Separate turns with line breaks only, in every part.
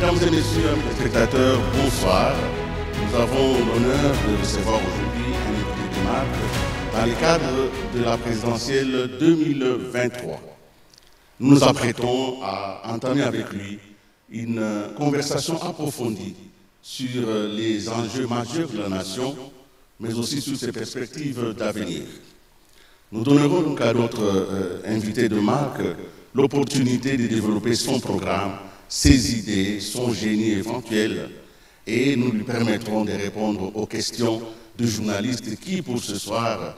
Mesdames et messieurs les spectateurs, bonsoir. Nous avons l'honneur de recevoir aujourd'hui un invité de marque dans le cadre de la présidentielle 2023. Nous nous apprêtons à entamer avec lui une conversation approfondie sur les enjeux majeurs de la nation, mais aussi sur ses perspectives d'avenir. Nous donnerons donc à notre invité de marque l'opportunité de développer son programme, ses idées, son génie éventuel, et nous lui permettrons de répondre aux questions de journalistes qui, pour ce soir,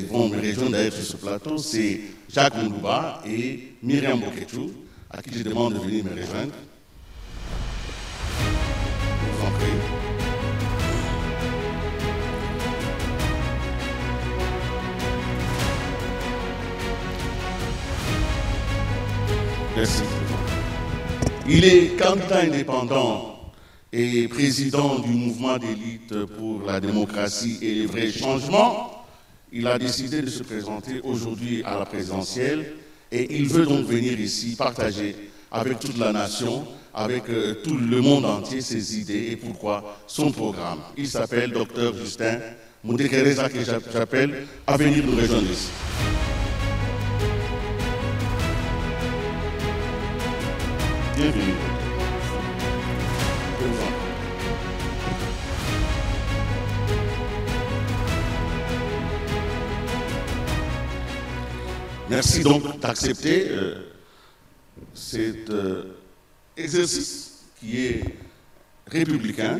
vont me rejoindre d'ailleurs sur ce plateau. C'est Jacques Moulouba et Myriam Boketou, à qui je demande de venir me rejoindre. Je vous en prie. Merci. Il est candidat indépendant et président du mouvement d'élite pour la démocratie et les vrais changements. Il a décidé de se présenter aujourd'hui à la présidentielle et il veut donc venir ici partager avec toute la nation, avec tout le monde entier ses idées et pourquoi son programme. Il s'appelle Dr Justin Moudekereza, que j'appelle à venir nous rejoindre ici. Bienvenue. Merci donc d'accepter cet exercice qui est républicain,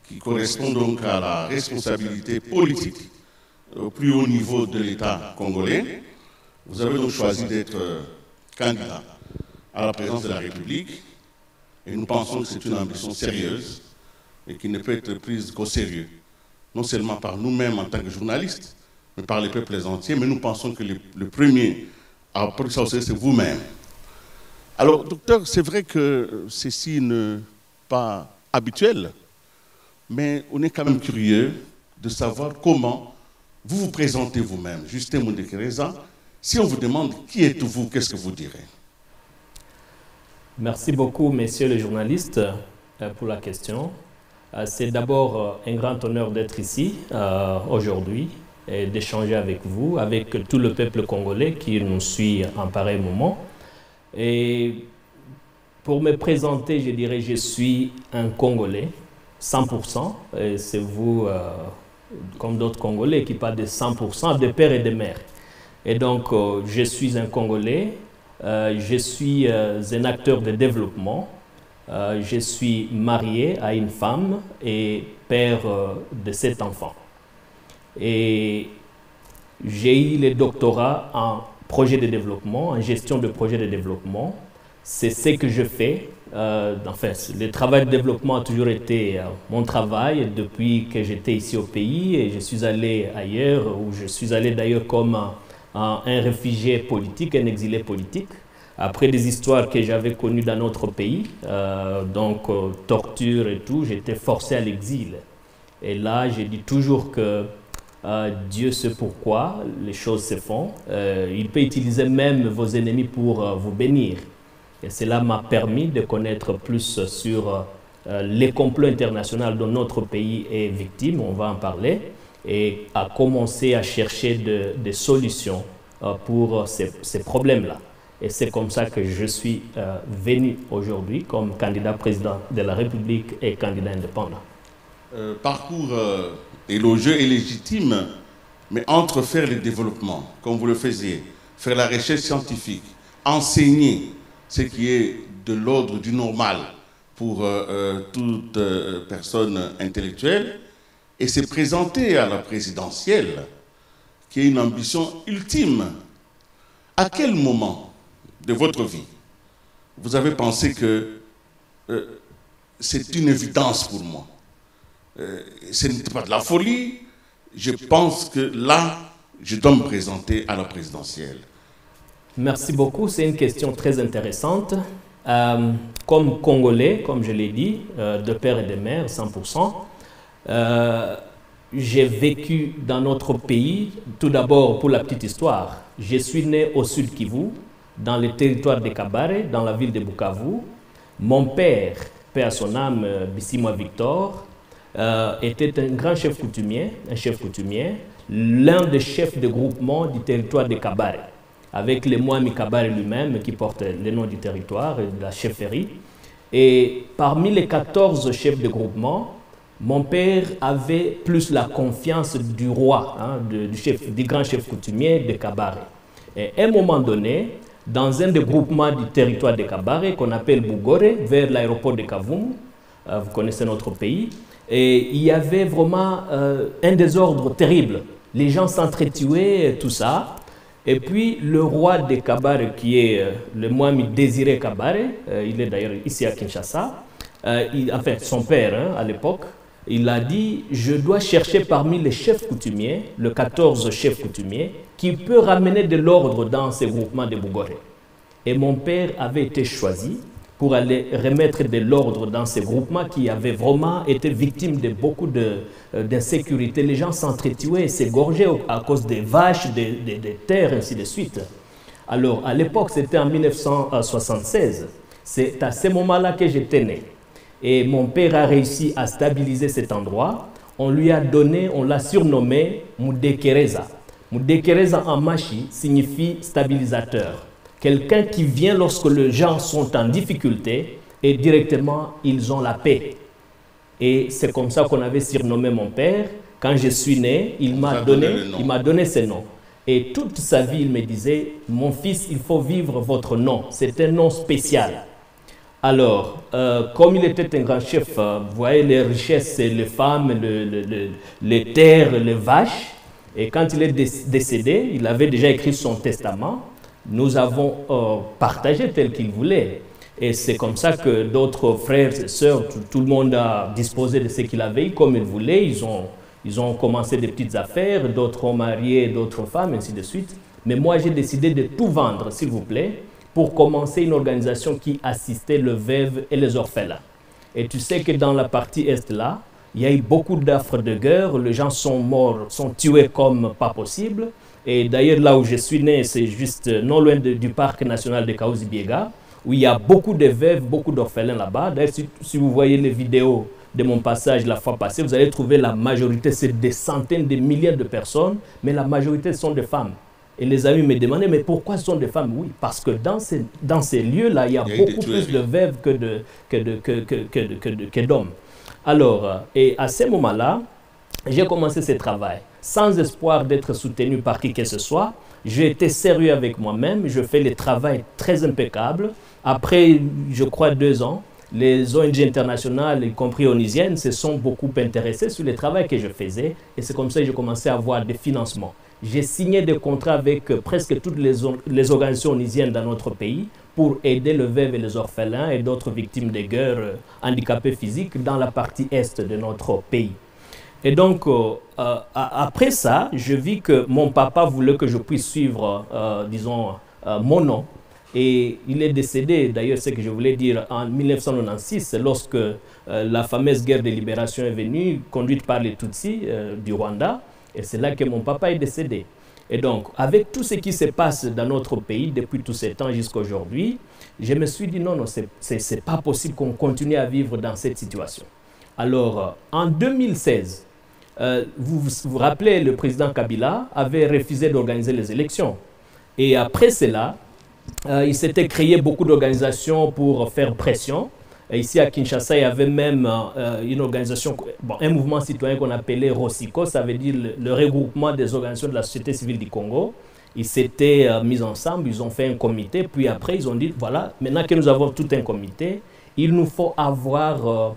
qui correspond donc à la responsabilité politique au plus haut niveau de l'État congolais. Vous avez donc choisi d'être candidat à la présidence de la République et nous pensons que c'est une ambition sérieuse et qui ne peut être prise qu'au sérieux, non seulement par nous-mêmes en tant que journalistes, mais par les peuples entiers, mais nous pensons que le premier à prendre ça au sérieux, c'est vous-même. Alors, docteur, c'est vrai que ceci n'est pas habituel, mais on est quand même curieux de savoir comment vous vous présentez vous-même. Justin Moudekereza, si on vous demande qui êtes-vous, qu'est-ce que vous direz?
Merci beaucoup, messieurs les journalistes, pour la question. C'est d'abord un grand honneur d'être ici aujourd'hui et d'échanger avec vous, avec tout le peuple congolais qui nous suit en pareil moment. Et pour me présenter, je dirais que je suis un Congolais, 100%. Et c'est vous, comme d'autres Congolais, qui parlent de 100% de père et de mère. Et donc, je suis un Congolais. Je suis un acteur de développement. Je suis marié à une femme et père de 7 enfants. Et j'ai eu le doctorat en projet de développement, en gestion de projet de développement. C'est ce que je fais. Enfin, le travail de développement a toujours été mon travail depuis que j'étais ici au pays et je suis allé ailleurs, où je suis allé d'ailleurs comme un réfugié politique, un exilé politique, après des histoires que j'avais connues dans notre pays, donc torture et tout, j'étais forcé à l'exil. Et là, je dis toujours que Dieu sait pourquoi les choses se font. Il peut utiliser même vos ennemis pour vous bénir. Et cela m'a permis de connaître plus sur les complots internationaux dont notre pays est victime, on va en parler, et à commencer à chercher des solutions pour ces problèmes-là. Et c'est comme ça que je suis venu aujourd'hui comme candidat président de la République et candidat indépendant.
Parcours élogieux et légitime, mais entre faire le développement, comme vous le faisiez, faire la recherche scientifique, enseigner ce qui est de l'ordre du normal pour toute personne intellectuelle, et se présenter à la présidentielle, qui est une ambition ultime. À quel moment de votre vie vous avez pensé que c'est une évidence pour moi? Ce n'était pas de la folie. Je pense que là, je dois me présenter à la présidentielle.
Merci beaucoup. C'est une question très intéressante. Comme Congolais, comme je l'ai dit, de père et de mère, 100%, j'ai vécu dans notre pays. Tout d'abord, pour la petite histoire, je suis né au Sud Kivu, dans le territoire de Kabare, dans la ville de Bukavu. Mon père, paix à son âme, Bissimo Victor, était un grand chef coutumier, l'un des chefs de groupement du territoire de Kabare, avec le Mwami Kabare lui-même qui porte le nom du territoire et de la chefferie. Et parmi les 14 chefs de groupement, mon père avait plus la confiance du roi, du grand chef coutumier de Kabare. Et à un moment donné, dans un des groupements du territoire de Kabare, qu'on appelle Bugore, vers l'aéroport de Kavumu, vous connaissez notre pays, et il y avait vraiment un désordre terrible. Les gens s'entretuaient, tout ça. Et puis le roi de Kabare, qui est le Mwami Désiré Kabare, il est d'ailleurs ici à Kinshasa, enfin son père à l'époque, il a dit « Je dois chercher parmi les chefs coutumiers, le 14 chefs coutumiers, qui peut ramener de l'ordre dans ces groupements de Bugore. » Et mon père avait été choisi pour aller remettre de l'ordre dans ces groupements qui avaient vraiment été victimes de beaucoup d'insécurité. Les gens s'entretuaient, s'égorgeaient à cause des vaches, des terres, ainsi de suite. Alors, à l'époque, c'était en 1976. C'est à ce moment-là que j'étais né. Et mon père a réussi à stabiliser cet endroit. On lui a donné, on l'a surnommé Mudekereza. Mudekereza en machi signifie stabilisateur. Quelqu'un qui vient lorsque les gens sont en difficulté et directement ils ont la paix. Et c'est comme ça qu'on avait surnommé mon père. Quand je suis né, il m'a donné ce nom. Et toute sa vie, il me disait, mon fils, il faut vivre votre nom. C'est un nom spécial. Alors, comme il était un grand chef, vous voyez les richesses, les femmes, les terres, les vaches. Et quand il est décédé, il avait déjà écrit son testament. Nous avons partagé tel qu'il voulait. Et c'est comme ça que d'autres frères et sœurs, tout le monde a disposé de ce qu'il avait eu comme il voulait. Ils ont commencé des petites affaires, d'autres ont marié d'autres femmes, ainsi de suite. Mais moi, j'ai décidé de tout vendre, s'il vous plaît, pour commencer une organisation qui assistait les veuves et les orphelins. Et tu sais que dans la partie Est, là, il y a eu beaucoup d'affres de guerre. Les gens sont morts, sont tués comme pas possible. Et d'ailleurs, là où je suis né, c'est juste non loin du parc national de Kahuzi-Biega, où il y a beaucoup de veuves, beaucoup d'orphelins là-bas. D'ailleurs, si vous voyez les vidéos de mon passage la fois passée, vous allez trouver la majorité, c'est des centaines de milliers de personnes, mais la majorité sont des femmes. Et les amis me demandaient, mais pourquoi ce sont des femmes? Oui, parce que dans ces lieux-là, il y a beaucoup plus de veuves que d'hommes. Alors, et à ce moment-là, j'ai commencé ce travail sans espoir d'être soutenu par qui que ce soit. J'ai été sérieux avec moi-même, je fais le travail très impeccable. Après, je crois, 2 ans, les ONG internationales, y compris onisiennes, se sont beaucoup intéressées sur le travail que je faisais. Et c'est comme ça que j'ai commencé à avoir des financements. J'ai signé des contrats avec presque toutes les organisations onisiennes dans notre pays pour aider les veuves et les orphelins et d'autres victimes de guerre handicapés physiques dans la partie est de notre pays. Et donc, après ça, je vis que mon papa voulait que je puisse suivre, disons, mon nom. Et il est décédé, d'ailleurs, ce que je voulais dire, en 1996, lorsque la fameuse guerre de libération est venue, conduite par les Tutsis du Rwanda. Et c'est là que mon papa est décédé. Et donc, avec tout ce qui se passe dans notre pays depuis tous ces temps jusqu'à aujourd'hui, je me suis dit non, non, c'est pas possible qu'on continue à vivre dans cette situation. Alors, en 2016, vous vous rappelez, le président Kabila avait refusé d'organiser les élections. Et après cela, il s'était créé beaucoup d'organisations pour faire pression. Et ici à Kinshasa, il y avait même une organisation, un mouvement citoyen qu'on appelait ROSICO, ça veut dire le regroupement des organisations de la société civile du Congo. Ils s'étaient mis ensemble, ils ont fait un comité, puis après ils ont dit, voilà, maintenant que nous avons tout un comité, il nous faut avoir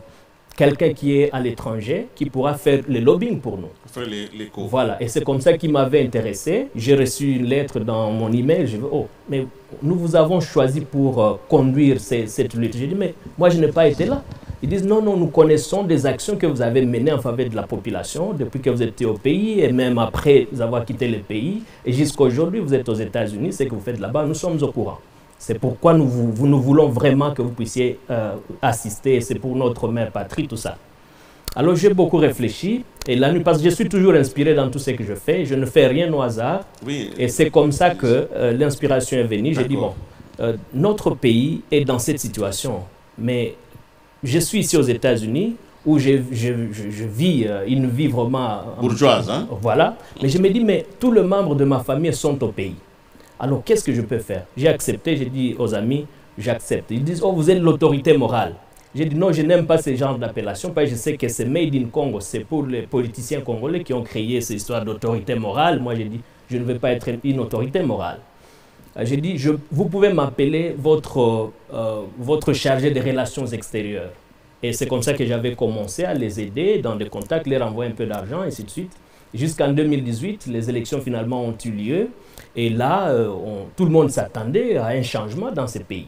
quelqu'un qui est à l'étranger, qui pourra faire le lobbying pour nous.
Faire l'écho.
Voilà, et c'est comme ça qui m'avait intéressé. J'ai reçu une lettre dans mon email, je dis, oh, mais nous vous avons choisi pour conduire cette lutte. J'ai dit, mais moi je n'ai pas été là. Ils disent, non, non, nous connaissons des actions que vous avez menées en faveur de la population depuis que vous étiez au pays et même après avoir quitté le pays. Et jusqu'à aujourd'hui, vous êtes aux États-Unis, ce que vous faites là-bas, nous sommes au courant. C'est pourquoi nous voulons vraiment que vous puissiez assister. C'est pour notre mère patrie, tout ça. Alors j'ai beaucoup réfléchi. Et la nuit, parce que je suis toujours inspiré dans tout ce que je fais. Je ne fais rien au hasard. Oui. Et c'est comme ça que l'inspiration est venue. J'ai dit, bon, notre pays est dans cette situation. mais je suis ici aux États-Unis, où je vis une vie vraiment...
bourgeoise, hein?
Voilà. Mais je me dis, mais tous les membres de ma famille sont au pays. Alors, qu'est-ce que je peux faire? J'ai accepté, j'ai dit aux amis, j'accepte. Ils disent, oh, vous êtes l'autorité morale. J'ai dit, non, je n'aime pas ce genre d'appellation, parce que je sais que c'est Made in Congo, c'est pour les politiciens congolais qui ont créé cette histoire d'autorité morale. Moi, j'ai dit, je ne veux pas être une autorité morale. J'ai dit, vous pouvez m'appeler votre chargé des relations extérieures. Et c'est comme ça que j'avais commencé à les aider dans des contacts, les renvoyer un peu d'argent, et ainsi de suite. Jusqu'en 2018, les élections finalement ont eu lieu. Et là, tout le monde s'attendait à un changement dans ces pays.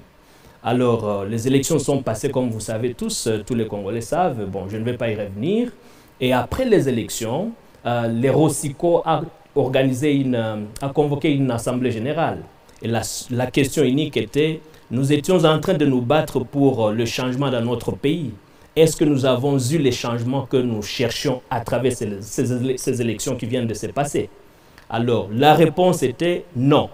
Alors, les élections sont passées, comme vous savez tous les Congolais savent. Bon, je ne vais pas y revenir. Et après les élections, les Rosico a convoqué une assemblée générale. Et la question unique était, nous étions en train de nous battre pour le changement dans notre pays. Est-ce que nous avons eu les changements que nous cherchions à travers ces élections qui viennent de se passer? Alors, la réponse était non.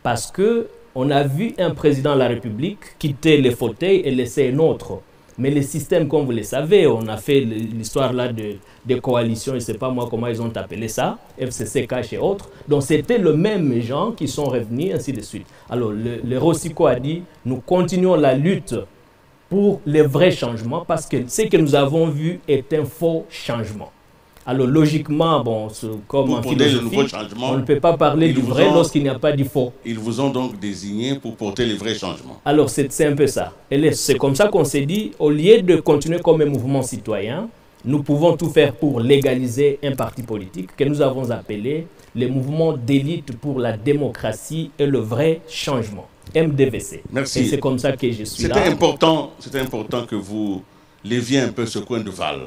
Parce qu'on a vu un président de la République quitter les fauteuils et laisser un autre. Mais les systèmes, comme vous le savez, on a fait l'histoire là des coalitions, je ne sais pas moi comment ils ont appelé ça, FCC, et autres. Donc c'était le même gens qui sont revenus, ainsi de suite. Alors le Rosico a dit, nous continuons la lutte pour les vrais changements, parce que ce que nous avons vu est un faux changement. Alors logiquement, bon, comme en philosophie, on ne peut pas parler du vrai lorsqu'il n'y a pas du faux.
Ils vous ont donc désigné pour porter les vrais changements.
Alors c'est un peu ça. Et c'est comme ça qu'on s'est dit, au lieu de continuer comme un mouvement citoyen, nous pouvons tout faire pour légaliser un parti politique que nous avons appelé le mouvement d'élite pour la démocratie et le vrai changement, MDVC.
Merci.
Et c'est comme ça que je suis là.
C'était important que vous leviez un peu ce coin de Val.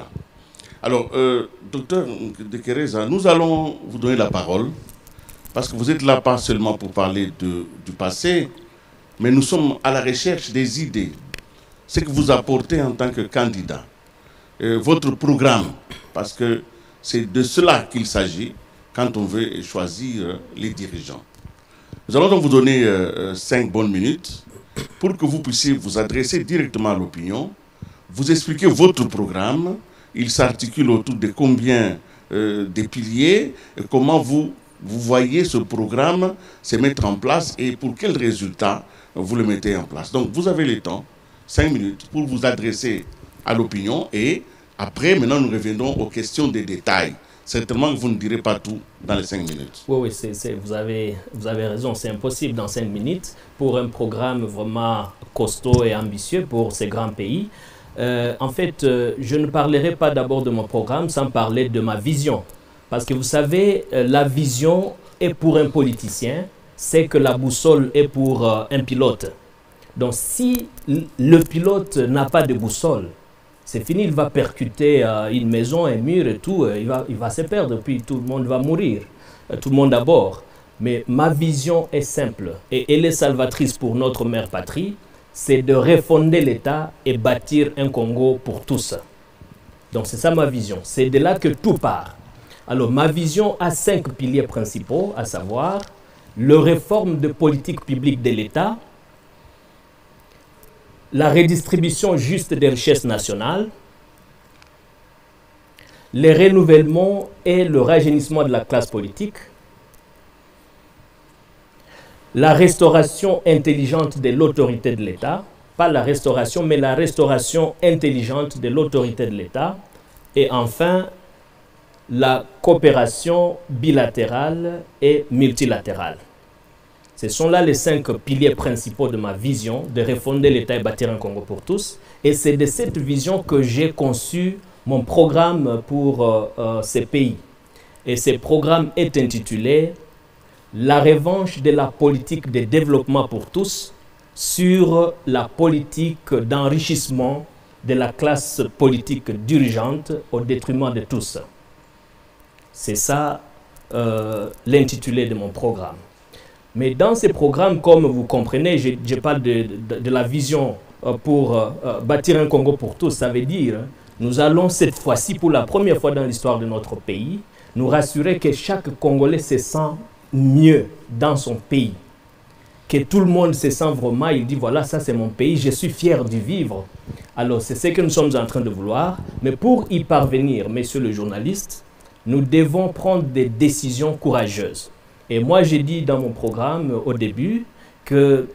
Alors, docteur de Kereza, nous allons vous donner la parole, parce que vous êtes là pas seulement pour parler du passé, mais nous sommes à la recherche des idées, ce que vous apportez en tant que candidat, votre programme, parce que c'est de cela qu'il s'agit quand on veut choisir les dirigeants. Nous allons donc vous donner 5 bonnes minutes pour que vous puissiez vous adresser directement à l'opinion, vous expliquer votre programme. Il s'articule autour de combien des piliers, comment vous voyez ce programme se mettre en place et pour quels résultats vous le mettez en place. Donc vous avez le temps, 5 minutes, pour vous adresser à l'opinion et après, maintenant, nous reviendrons aux questions des détails. Certainement que vous ne direz pas tout dans les 5 minutes.
Oui, vous avez raison, c'est impossible dans 5 minutes pour un programme vraiment costaud et ambitieux pour ces grands pays. En fait, je ne parlerai pas d'abord de mon programme sans parler de ma vision. Parce que vous savez, la vision est pour un politicien, c'est que la boussole est pour un pilote. Donc si le pilote n'a pas de boussole, c'est fini, il va percuter une maison, un mur et tout, il va se perdre, puis tout le monde va mourir, tout le monde à bord. Mais ma vision est simple et elle est salvatrice pour notre mère patrie, c'est de refonder l'État et bâtir un Congo pour tous. Donc c'est ça ma vision, c'est de là que tout part. Alors ma vision a 5 piliers principaux, à savoir la réforme de politique publique de l'État, la redistribution juste des richesses nationales, le renouvellement et le rajeunissement de la classe politique, la restauration intelligente de l'autorité de l'État, pas la restauration, mais la restauration intelligente de l'autorité de l'État, et enfin, la coopération bilatérale et multilatérale. Ce sont là les 5 piliers principaux de ma vision de refonder l'État et bâtir un Congo pour tous. Et c'est de cette vision que j'ai conçu mon programme pour ces pays. Et ce programme est intitulé « La revanche de la politique de développement pour tous sur la politique d'enrichissement de la classe politique dirigeante au détriment de tous ». C'est ça l'intitulé de mon programme. Mais dans ces programmes, comme vous comprenez, je parle de la vision pour bâtir un Congo pour tous. Ça veut dire, nous allons cette fois-ci, pour la première fois dans l'histoire de notre pays, nous rassurer que chaque Congolais se sent mieux dans son pays. que tout le monde se sent vraiment, il dit voilà, ça c'est mon pays, je suis fier d'y vivre. Alors c'est ce que nous sommes en train de vouloir, mais pour y parvenir, monsieur le journaliste, nous devons prendre des décisions courageuses. Et moi j'ai dit dans mon programme au début que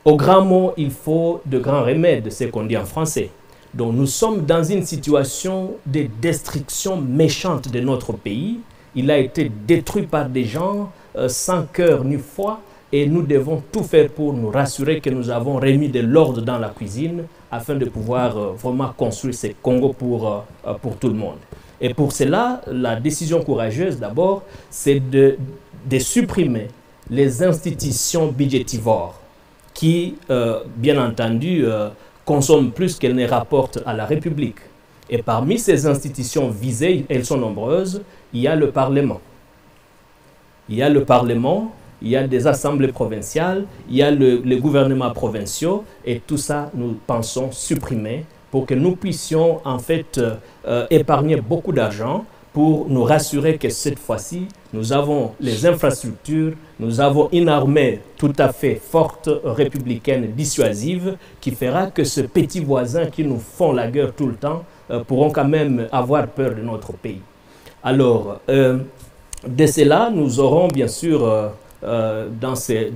au grand mot, il faut de grands remèdes, c'est ce qu'on dit en français. Donc nous sommes dans une situation de destruction méchante de notre pays. Il a été détruit par des gens sans cœur ni foi. Et nous devons tout faire pour nous rassurer que nous avons remis de l'ordre dans la cuisine afin de pouvoir vraiment construire ce Congo pour tout le monde. Et pour cela, la décision courageuse d'abord, c'est de supprimer les institutions budgétivores qui, bien entendu, consomment plus qu'elles ne rapportent à la République. Et parmi ces institutions visées, elles sont nombreuses, il y a le Parlement. Il y a le Parlement, il y a des assemblées provinciales, il y a les gouvernements provinciaux, et tout ça, nous pensons supprimer pour que nous puissions en fait épargner beaucoup d'argent pour nous rassurer que cette fois-ci, nous avons les infrastructures, nous avons une armée tout à fait forte, républicaine, dissuasive, qui fera que ce petit voisin qui nous font la guerre tout le temps pourront quand même avoir peur de notre pays. Alors, de cela, nous aurons bien sûr, dans ces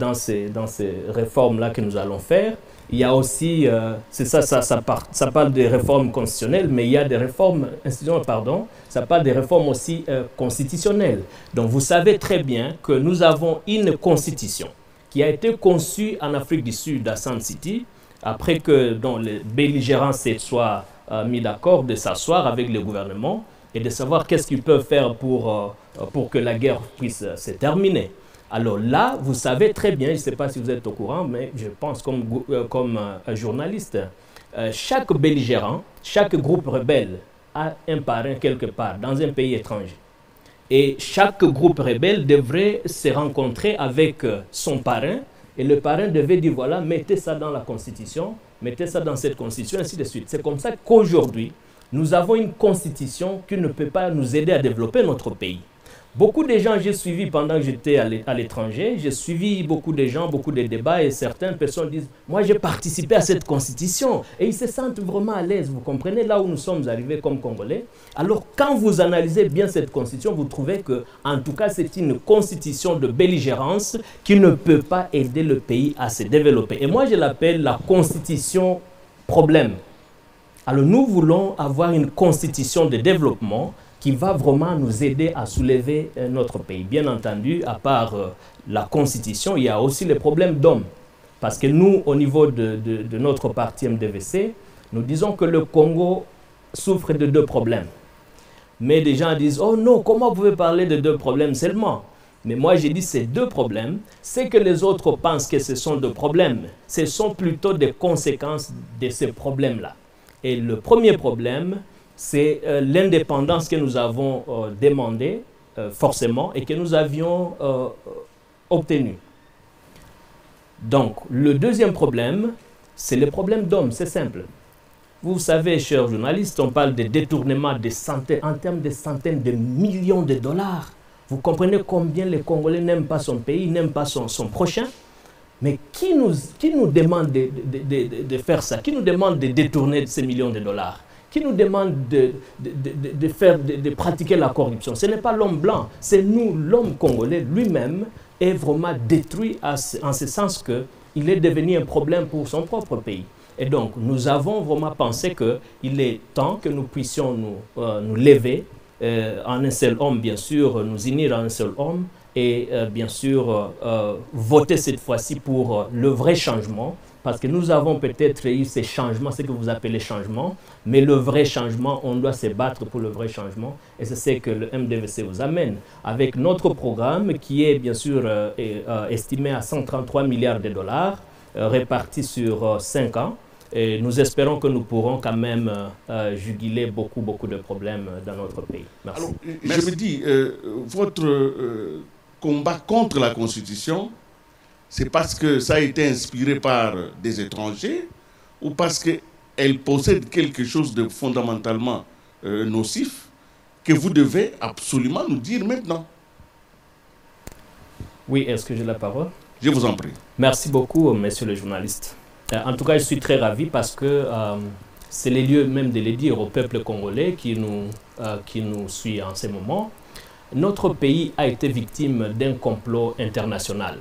réformes-là que nous allons faire, il y a aussi, c'est ça parle des réformes constitutionnelles, mais il y a des réformes institutionnelles, pardon, ça parle des réformes aussi constitutionnelles. Donc vous savez très bien que nous avons une constitution qui a été conçue en Afrique du Sud, à Sun City, après que les belligérants se soient mis d'accord de s'asseoir avec le gouvernement et de savoir qu'est-ce qu'ils peuvent faire pour que la guerre puisse se terminer. Alors là, vous savez très bien, je ne sais pas si vous êtes au courant, mais je pense comme journaliste, chaque belligérant, chaque groupe rebelle a un parrain quelque part dans un pays étranger. Et chaque groupe rebelle devrait se rencontrer avec son parrain, et le parrain devait dire voilà, mettez ça dans la Constitution, mettez ça dans cette Constitution, ainsi de suite. C'est comme ça qu'aujourd'hui, nous avons une Constitution qui ne peut pas nous aider à développer notre pays. Beaucoup de gens, j'ai suivi pendant que j'étais à l'étranger, j'ai suivi beaucoup de gens, beaucoup de débats, et certaines personnes disent « Moi, j'ai participé à cette constitution » et ils se sentent vraiment à l'aise, vous comprenez, là où nous sommes arrivés comme Congolais. Alors, quand vous analysez bien cette constitution, vous trouvez que, en tout cas, c'est une constitution de belligérance qui ne peut pas aider le pays à se développer. Et moi, je l'appelle la constitution problème. Alors, nous voulons avoir une constitution de développement qui va vraiment nous aider à soulever notre pays. Bien entendu, à part la Constitution, il y a aussi les problèmes d'hommes. Parce que nous, au niveau de notre parti MDVC, nous disons que le Congo souffre de deux problèmes. Mais des gens disent « Oh non, comment vous pouvez parler de deux problèmes seulement ?» Mais moi, j'ai dit ces deux problèmes, c'est que les autres pensent que ce sont deux problèmes. Ce sont plutôt des conséquences de ces problèmes-là. Et le premier problème, c'est l'indépendance que nous avons demandée, forcément, et que nous avions obtenue. Donc, le deuxième problème, c'est le problème d'hommes, c'est simple. Vous savez, chers journalistes, on parle de détournement de centaines, en termes de centaines de millions de dollars. Vous comprenez combien les Congolais n'aiment pas son pays, n'aiment pas son prochain? Mais qui nous demande de faire ça? Qui nous demande de détourner ces millions de dollars? Qui nous demande de pratiquer la corruption? Ce n'est pas l'homme blanc, c'est nous, l'homme congolais lui-même est vraiment détruit en ce sens qu'il est devenu un problème pour son propre pays. Et donc, nous avons vraiment pensé qu'il est temps que nous puissions nous lever en un seul homme, bien sûr, nous unir en un seul homme et bien sûr voter cette fois-ci pour le vrai changement. Parce que nous avons peut-être eu ces changements, ce que vous appelez changements, mais le vrai changement, on doit se battre pour le vrai changement. Et c'est ce que le MDVC vous amène. Avec notre programme qui est bien sûr estimé à 133 milliards de dollars, répartis sur 5 ans. Et nous espérons que nous pourrons quand même juguler beaucoup de problèmes dans notre pays. Merci.
Alors, je me dis, votre combat contre la Constitution, c'est parce que ça a été inspiré par des étrangers ou parce qu'elle possède quelque chose de fondamentalement nocif que vous devez absolument nous dire maintenant?
Oui, est-ce que j'ai la parole?
Je vous en prie.
Merci beaucoup, monsieur le journaliste. En tout cas, je suis très ravi parce que c'est les lieux même de le dire au peuple congolais qui nous suit en ce moment. Notre pays a été victime d'un complot international.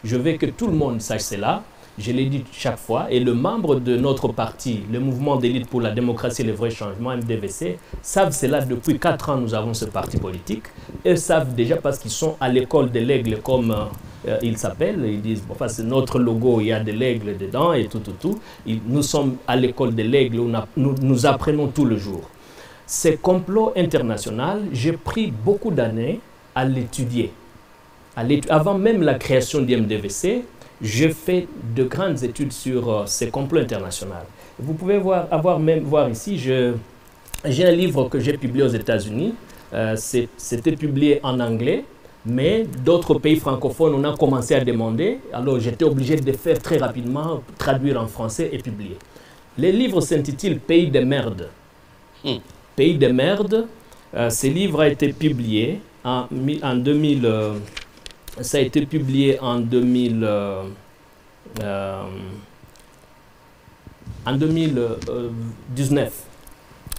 Je veux que tout le monde sache cela. Je l'ai dit chaque fois. Et le membre de notre parti, le Mouvement d'élite pour la démocratie et le vrai changement, MDVC, savent cela depuis 4 ans. Nous avons ce parti politique. Ils savent déjà parce qu'ils sont à l'école de l'aigle comme ils s'appellent. Ils disent, bon, c'est notre logo, il y a de l'aigle dedans et tout. Nous sommes à l'école de l'aigle où nous apprenons tout le jour. Ce complot international, j'ai pris beaucoup d'années à l'étudier. Avant même la création du MDVC, j'ai fait de grandes études sur ces complots internationaux. Vous pouvez voir ici, j'ai un livre que j'ai publié aux États-Unis. C'était publié en anglais, mais d'autres pays francophones, on a commencé à demander. Alors j'étais obligé de faire très rapidement, traduire en français et publier. Le livre s'intitule « Pays de merde ». Pays de merde, ce livre a été publié en 2000. Ça a été publié en 2019.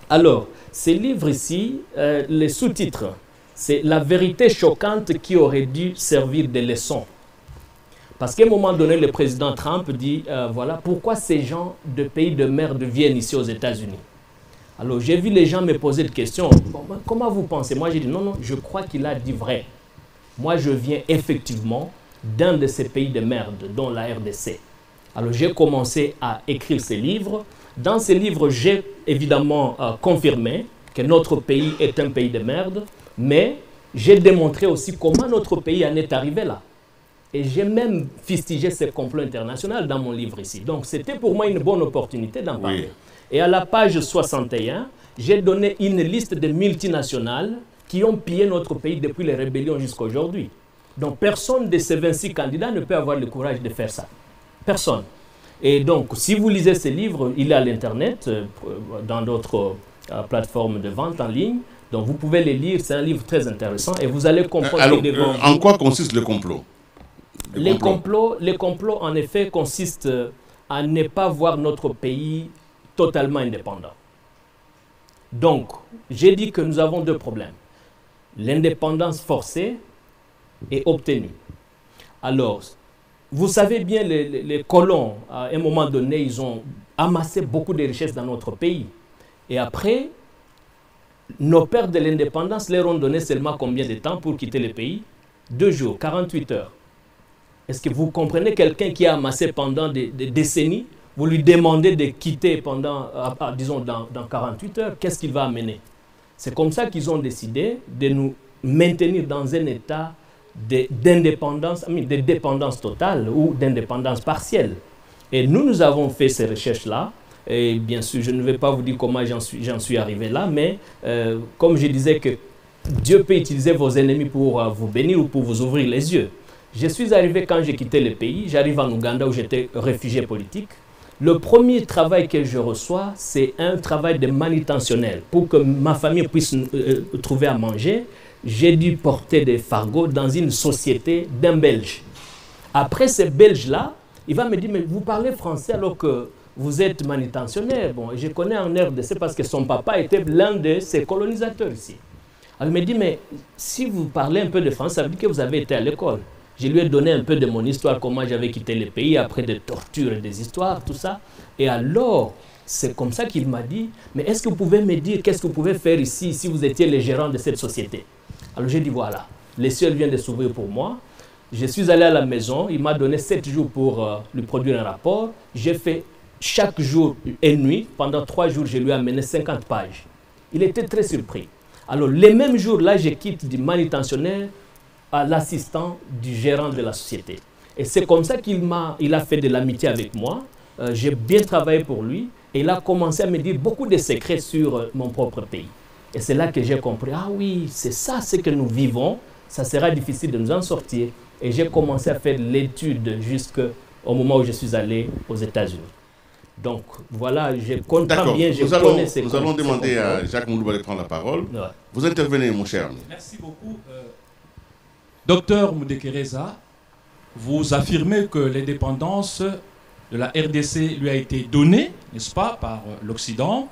Alors, ce livre ici, les sous-titres, c'est « La vérité choquante qui aurait dû servir de leçon ». Parce qu'à un moment donné, le président Trump dit voilà, pourquoi ces gens de pays de merde viennent ici aux États-Unis. Alors, j'ai vu les gens me poser des questions. Bon, comment vous pensez? Moi, j'ai dit non, je crois qu'il a dit vrai. Moi, je viens effectivement d'un de ces pays de merde, dont la RDC. Alors, j'ai commencé à écrire ces livres. Dans ces livres, j'ai évidemment confirmé que notre pays est un pays de merde, mais j'ai démontré aussi comment notre pays en est arrivé là. Et j'ai même fustigé ce complot international dans mon livre ici. Donc, c'était pour moi une bonne opportunité d'en parler. Oui. Et à la page 61, j'ai donné une liste de multinationales qui ont pillé notre pays depuis les rébellions jusqu'à aujourd'hui. Donc personne de ces 26 candidats ne peut avoir le courage de faire ça. Personne. Et donc, si vous lisez ce livre, il est à l'Internet, dans d'autres plateformes de vente en ligne. Donc vous pouvez les lire, c'est un livre très intéressant et vous allez comprendre...
Alors, en quoi consiste le complot?
Les complots, en effet, consistent à ne pas voir notre pays totalement indépendant. Donc, j'ai dit que nous avons deux problèmes. L'indépendance forcée est obtenue. Alors, vous savez bien, les colons, à un moment donné, ils ont amassé beaucoup de richesses dans notre pays. Et après, nos pères de l'indépendance leur ont donné seulement combien de temps pour quitter le pays? 2 jours, 48 heures. Est-ce que vous comprenez quelqu'un qui a amassé pendant des décennies? Vous lui demandez de quitter pendant, disons, dans 48 heures, qu'est-ce qu'il va amener? C'est comme ça qu'ils ont décidé de nous maintenir dans un état d'indépendance, de dépendance totale ou d'indépendance partielle. Et nous avons fait ces recherches-là. Et bien sûr, je ne vais pas vous dire comment j'en suis arrivé là, mais comme je disais que Dieu peut utiliser vos ennemis pour vous bénir ou pour vous ouvrir les yeux. Je suis arrivé quand j'ai quitté le pays, j'arrive en Ouganda où j'étais réfugié politique. Le premier travail que je reçois, c'est un travail de manutentionnel. Pour que ma famille puisse trouver à manger, j'ai dû porter des fardeaux dans une société d'un Belge. Après ce Belge-là, il va me dire, mais vous parlez français alors que vous êtes manutentionnaire. Bon, je connais en RDC parce que son papa était l'un de ses colonisateurs ici. Alors il me dit, mais si vous parlez un peu de français, ça veut dire que vous avez été à l'école. Je lui ai donné un peu de mon histoire, comment j'avais quitté le pays, après des tortures et des histoires, tout ça. Et alors, c'est comme ça qu'il m'a dit, mais est-ce que vous pouvez me dire qu'est-ce que vous pouvez faire ici si vous étiez le gérant de cette société? Alors j'ai dit, voilà, les cieux viennent de s'ouvrir pour moi. Je suis allé à la maison, il m'a donné 7 jours pour lui produire un rapport. J'ai fait chaque jour et nuit, pendant 3 jours, je lui ai amené 50 pages. Il était très surpris. Alors, les mêmes jours, là, je quitte du manutentionnaire à l'assistant du gérant de la société. Et c'est comme ça qu'il a fait de l'amitié avec moi. J'ai bien travaillé pour lui. Et il a commencé à me dire beaucoup de secrets sur mon propre pays. Et c'est là que j'ai compris, ah oui, c'est ça ce que nous vivons. Ça sera difficile de nous en sortir. Et j'ai commencé à faire l'étude jusqu'au moment où je suis allé aux États-Unis. Donc, voilà, je comprends bien, je connais ces...
Nous allons demander à Jacques Moulouba de prendre la parole. Ouais. Vous intervenez, mon cher ami.
Merci beaucoup. Docteur Moudekereza, vous affirmez que l'indépendance de la RDC lui a été donnée, n'est-ce pas, par l'Occident.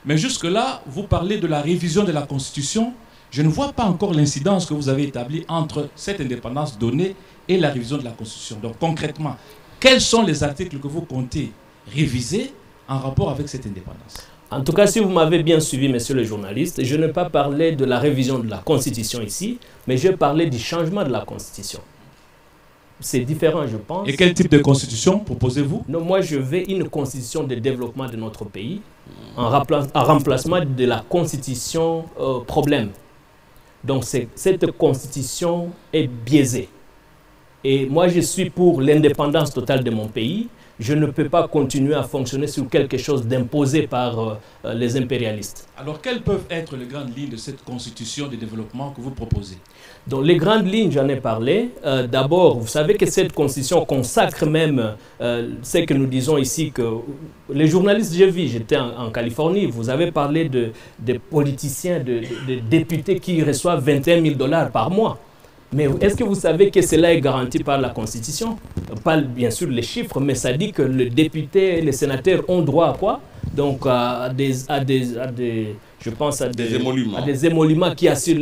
Mais jusque-là, vous parlez de la révision de la Constitution. Je ne vois pas encore l'incidence que vous avez établie entre cette indépendance donnée et la révision de la Constitution. Donc concrètement, quels sont les articles que vous comptez réviser en rapport avec cette indépendance?
En tout cas, si vous m'avez bien suivi, monsieur le journaliste, je n'ai pas parlé de la révision de la Constitution ici, mais je parlais du changement de la Constitution. C'est différent, je pense.
Et quel type de constitution proposez-vous?
Non, moi, je veux une constitution de développement de notre pays en remplacement de la constitution problème. Donc, cette constitution est biaisée. Et moi, je suis pour l'indépendance totale de mon pays. Je ne peux pas continuer à fonctionner sur quelque chose d'imposé par les impérialistes.
Alors, quelles peuvent être les grandes lignes de cette constitution de développement que vous proposez?
Donc, les grandes lignes, j'en ai parlé. D'abord, vous savez que cette constitution consacre même ce que nous disons ici, que les journalistes, j'ai vu, j'étais en Californie, vous avez parlé de politiciens, de députés qui reçoivent 21 000 $ par mois. Mais est-ce que vous savez que cela est garanti par la Constitution? Pas bien sûr les chiffres, mais ça dit que le député et les sénateurs ont droit à quoi? Donc je pense à des émoluments qui assurent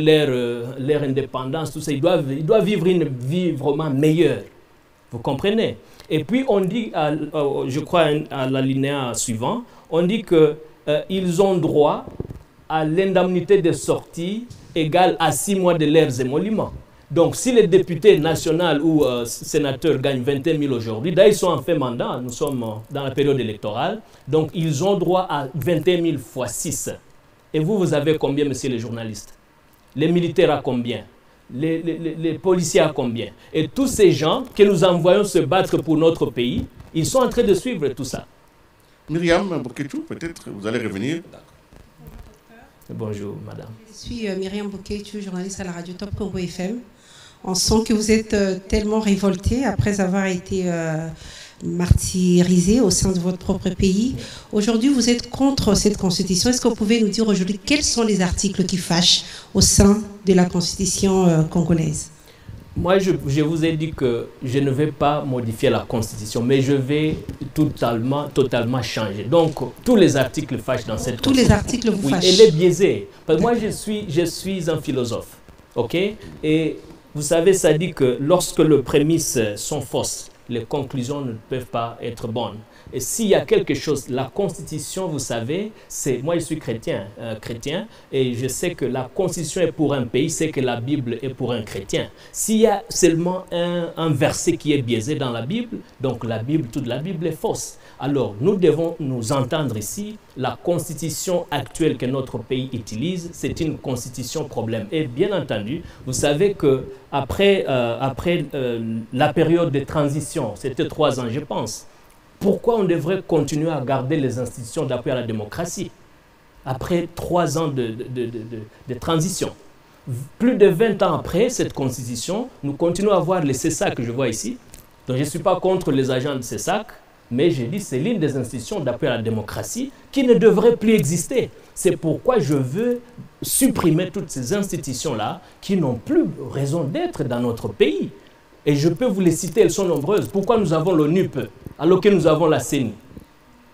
leur indépendance, tout ça. Ils doivent vivre une vie vraiment meilleure. Vous comprenez? Et puis on dit, je crois à l'alinéa suivant, on dit qu'ils ont droit à l'indemnité de sortie égale à 6 mois de leurs émoluments. Donc, si les députés nationaux ou sénateurs gagnent 21 000 aujourd'hui, d'ailleurs, ils sont en fin mandat, nous sommes dans la période électorale, donc ils ont droit à 21 000 fois 6. Et vous avez combien, monsieur les journalistes? Les militaires à combien? Les policiers à combien? Et tous ces gens que nous envoyons se battre pour notre pays, ils sont en train de suivre tout ça.
Myriam Boketou, peut-être vous allez revenir.
Bonjour, madame.
Je suis Myriam Boketou, journaliste à la radio Top Congo FM. On sent que vous êtes tellement révolté après avoir été martyrisé au sein de votre propre pays. Aujourd'hui, vous êtes contre cette constitution. Est-ce que vous pouvez nous dire aujourd'hui quels sont les articles qui fâchent au sein de la constitution congolaise?
Moi, je vous ai dit que je ne vais pas modifier la Constitution, mais je vais totalement changer. Donc, tous les articles fâchent dans cette Constitution.
Tous les articles vous fâchent.
Elle est biaisée. Parce que moi, je suis un philosophe. OK? Et vous savez, ça dit que lorsque les prémices sont fausses, les conclusions ne peuvent pas être bonnes. Et s'il y a quelque chose, la Constitution, vous savez, moi je suis chrétien, et je sais que la Constitution est pour un pays, c'est que la Bible est pour un chrétien. S'il y a seulement un verset qui est biaisé dans la Bible, donc toute la Bible est fausse. Alors, nous devons nous entendre ici, la Constitution actuelle que notre pays utilise, c'est une Constitution problème. Et bien entendu, vous savez qu'après la période de transition, c'était 3 ans je pense, pourquoi on devrait continuer à garder les institutions d'appui à la démocratie après 3 ans de transition? Plus de 20 ans après cette constitution, nous continuons à voir les CESAC que je vois ici. Donc je ne suis pas contre les agents de CESAC, mais je dis que c'est l'une des institutions d'appui à la démocratie qui ne devrait plus exister. C'est pourquoi je veux supprimer toutes ces institutions-là qui n'ont plus raison d'être dans notre pays. Et je peux vous les citer, elles sont nombreuses. Pourquoi nous avons l'ONUP alors que nous avons la CENI?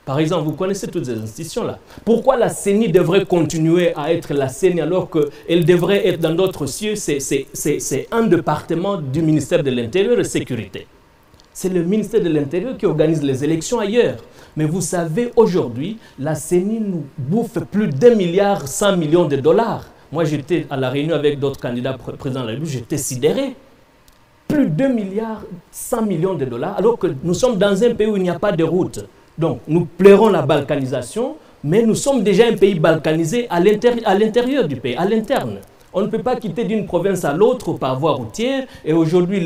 Par exemple, vous connaissez toutes ces institutions-là. Pourquoi la CENI devrait continuer à être la CENI alors qu'elle devrait être dans d'autres cieux? C'est un département du ministère de l'Intérieur et de la Sécurité. C'est le ministère de l'Intérieur qui organise les élections ailleurs. Mais vous savez, aujourd'hui, la CENI nous bouffe plus d'1,1 milliard de dollars. Moi, j'étais à la réunion avec d'autres candidats présidents de la République, j'étais sidéré. Plus de 2,1 milliard de dollars, alors que nous sommes dans un pays où il n'y a pas de route. Donc, nous plairons la balkanisation, mais nous sommes déjà un pays balkanisé à l'intérieur du pays, à l'interne. On ne peut pas quitter d'une province à l'autre par voie routière, et aujourd'hui,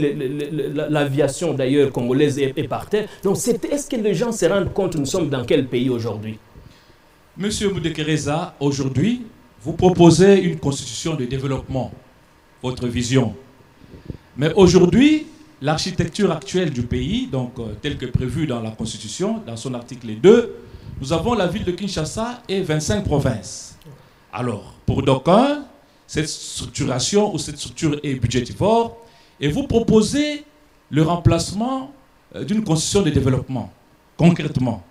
l'aviation d'ailleurs congolaise est par terre. Donc, est-ce que les gens se rendent compte que nous sommes dans quel pays aujourd'hui?
Monsieur Moudekereza, aujourd'hui, vous proposez une constitution de développement, votre vision. Mais aujourd'hui, l'architecture actuelle du pays, donc telle que prévue dans la Constitution, dans son article 2, nous avons la ville de Kinshasa et 25 provinces. Alors, pour d'aucuns, cette structuration ou cette structure est budgétivore, et vous proposez le remplacement d'une constitution de développement, concrètement.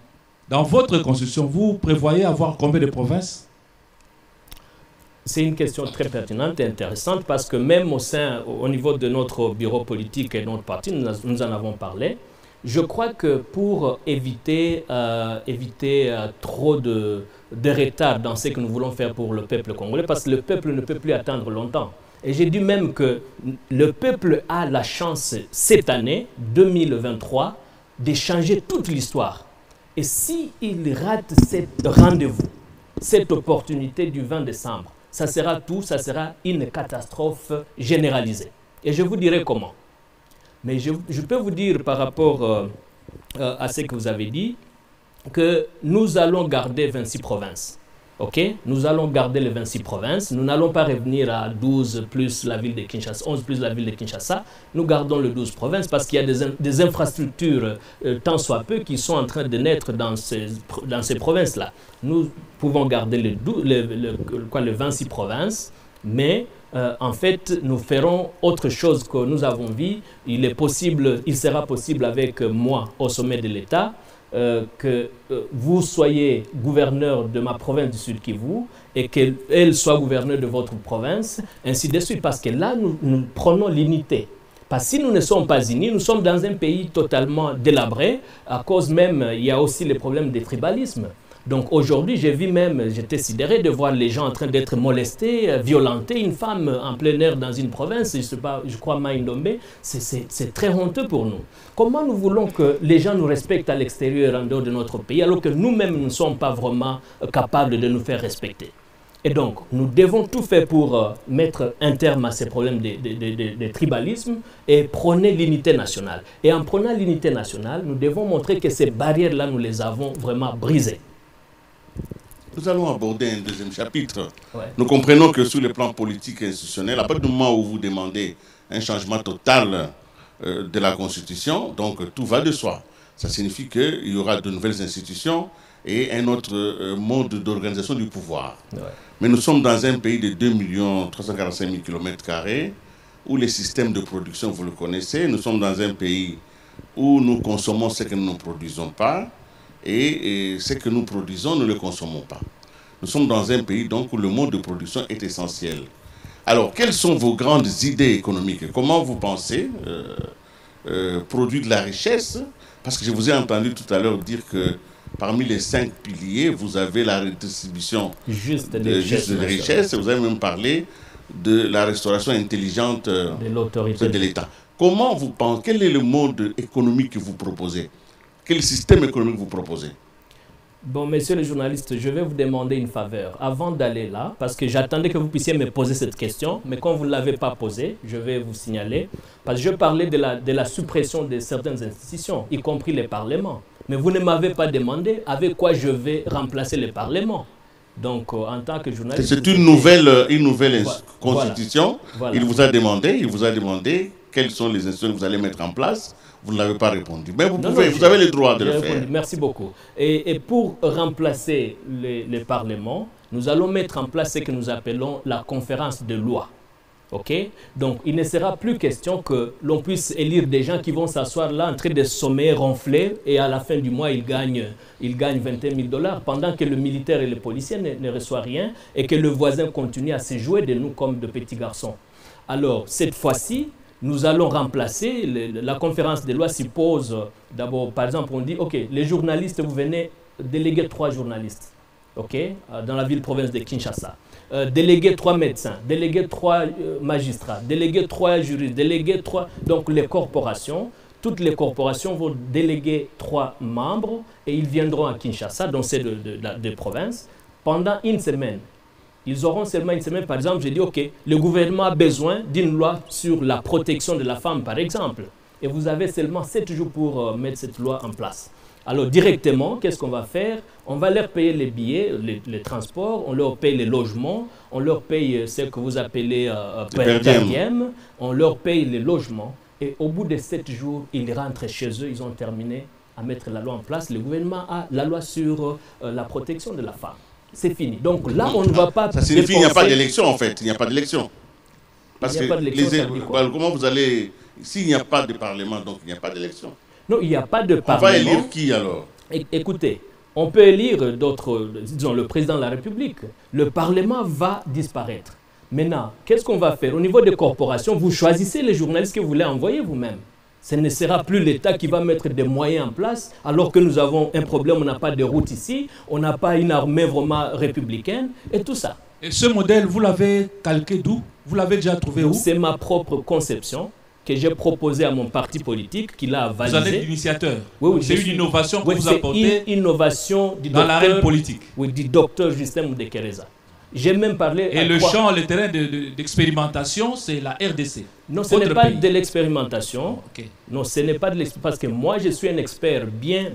Dans votre constitution, vous prévoyez avoir combien de provinces?
C'est une question très pertinente et intéressante parce que même au niveau de notre bureau politique et de notre parti, nous en avons parlé. Je crois que pour éviter trop de retard dans ce que nous voulons faire pour le peuple congolais, parce que le peuple ne peut plus attendre longtemps. Et j'ai dit même que le peuple a la chance cette année, 2023, de changer toute l'histoire. Et s'il rate ce rendez-vous, cette opportunité du 20 décembre, ça sera une catastrophe généralisée. Et je vous dirai comment. Mais je peux vous dire par rapport à ce que vous avez dit, que nous allons garder 26 provinces. Ok? Nous allons garder les 26 provinces. Nous n'allons pas revenir à 12 plus la ville de Kinshasa, 11 plus la ville de Kinshasa. Nous gardons les 12 provinces parce qu'il y a des infrastructures, tant soit peu, qui sont en train de naître dans ces provinces-là. Nous pouvons garder les 26 provinces, mais en fait, nous ferons autre chose que nous avons vu. Il sera possible avec moi au sommet de l'État que vous soyez gouverneur de ma province du Sud Kivu et qu'elle soit gouverneure de votre province, ainsi de suite, parce que là, nous prenons l'unité. Parce que si nous ne sommes pas unis, nous sommes dans un pays totalement délabré, à cause même, il y a aussi les problèmes de tribalisme. Donc aujourd'hui, j'étais sidéré de voir les gens en train d'être molestés, violentés. Une femme en plein air dans une province, je crois Maïndombe, c'est très honteux pour nous. Comment nous voulons que les gens nous respectent à l'extérieur, en dehors de notre pays, alors que nous-mêmes ne sommes pas vraiment capables de nous faire respecter? Et donc, nous devons tout faire pour mettre un terme à ces problèmes de tribalisme et prôner l'unité nationale. Et en prônant l'unité nationale, nous devons montrer que ces barrières-là, nous les avons vraiment brisées.
Nous allons aborder un deuxième chapitre.
Ouais.
Nous comprenons que sur le plan politique et institutionnel, à partir du moment où vous demandez un changement total de la Constitution, donc tout va de soi. Ça signifie qu'il y aura de nouvelles institutions et un autre mode d'organisation du pouvoir.
Ouais.
Mais nous sommes dans un pays de 2 345 000 km² où les systèmes de production, vous le connaissez, nous sommes dans un pays où nous consommons ce que nous ne produisons pas, et ce que nous produisons, nous ne le consommons pas. Nous sommes dans un pays donc où le mode de production est essentiel. Alors, quelles sont vos grandes idées économiques? Comment vous pensez produire de la richesse? Parce que je vous ai entendu tout à l'heure dire que parmi les 5 piliers, vous avez la redistribution juste de richesse. Vous avez même parlé de la restauration intelligente de l'État. Comment vous pensez? Quel est le mode économique que vous proposez? Quel système économique vous proposez?
Bon, messieurs les journalistes, je vais vous demander une faveur. Avant d'aller là, parce que j'attendais que vous puissiez me poser cette question, mais quand vous ne l'avez pas posée, je vais vous signaler, parce que je parlais de la suppression de certaines institutions, y compris les parlements. Mais vous ne m'avez pas demandé avec quoi je vais remplacer les parlements. Donc, en tant que journaliste... C'est
une nouvelle constitution.
Voilà.
Il vous a demandé quelles sont les institutions que vous allez mettre en place. Vous ne l'avez pas répondu. Mais vous avez le droit de le faire.
Merci beaucoup. Et pour remplacer les parlements, nous allons mettre en place ce que nous appelons la conférence de loi. OK? Donc, il ne sera plus question que l'on puisse élire des gens qui vont s'asseoir là en train de sommeiller, ronfler, et à la fin du mois, ils gagnent 21 000 $, pendant que le militaire et le policier ne reçoivent rien, et que le voisin continue à se jouer de nous comme de petits garçons. Alors, cette fois-ci, nous allons remplacer, la conférence des lois suppose, d'abord, par exemple, on dit, OK, les journalistes, vous venez déléguer 3 journalistes, OK, dans la ville-province de Kinshasa. Déléguer 3 médecins, déléguer 3 magistrats, déléguer 3 juristes, déléguer 3... Donc, les corporations, toutes les corporations vont déléguer 3 membres et ils viendront à Kinshasa, donc c'est de province, pendant une semaine. Ils auront seulement une semaine, par exemple, j'ai dit, OK, le gouvernement a besoin d'une loi sur la protection de la femme, par exemple. Et vous avez seulement 7 jours pour mettre cette loi en place. Alors, directement, qu'est-ce qu'on va faire? On va leur payer les billets, les transports, on leur paye les logements, on leur paye ce que vous appelez per diem, on leur paye les logements. Et au bout de 7 jours, ils rentrent chez eux, ils ont terminé à mettre la loi en place. Le gouvernement a la loi sur la protection de la femme. C'est fini. Donc là, on ne va pas...
Ça signifie qu'il n'y a pas d'élection, en fait. Il n'y a pas d'élection. Parce
que
comment vous allez S'il n'y a pas de Parlement, donc il n'y a pas d'élection.
Non, il n'y a pas de Parlement.
On va élire qui alors?
Écoutez, on peut élire d'autres, disons le président de la République. Le Parlement va disparaître. Maintenant, qu'est-ce qu'on va faire? Au niveau des corporations, vous choisissez les journalistes que vous voulez envoyer vous-même. Ce ne sera plus l'État qui va mettre des moyens en place, alors que nous avons un problème, on n'a pas de route ici, on n'a pas une armée vraiment républicaine, et tout ça.
Et ce modèle, vous l'avez calqué d'où? Vous l'avez déjà trouvé où?
C'est ma propre conception que j'ai proposée à mon parti politique, qui l'a validé.
Vous êtes l'initiateur.
Oui,
c'est une innovation que vous apportez
une innovation
dans l'arène politique.
Oui, du docteur Justin Moudekereza. J'ai même parlé...
Et le terrain d'expérimentation, c'est la RDC.
Non, ce n'est pas de l'expérimentation. Okay. Non, ce n'est pas de l'expérimentation. Parce que moi, je suis un expert bien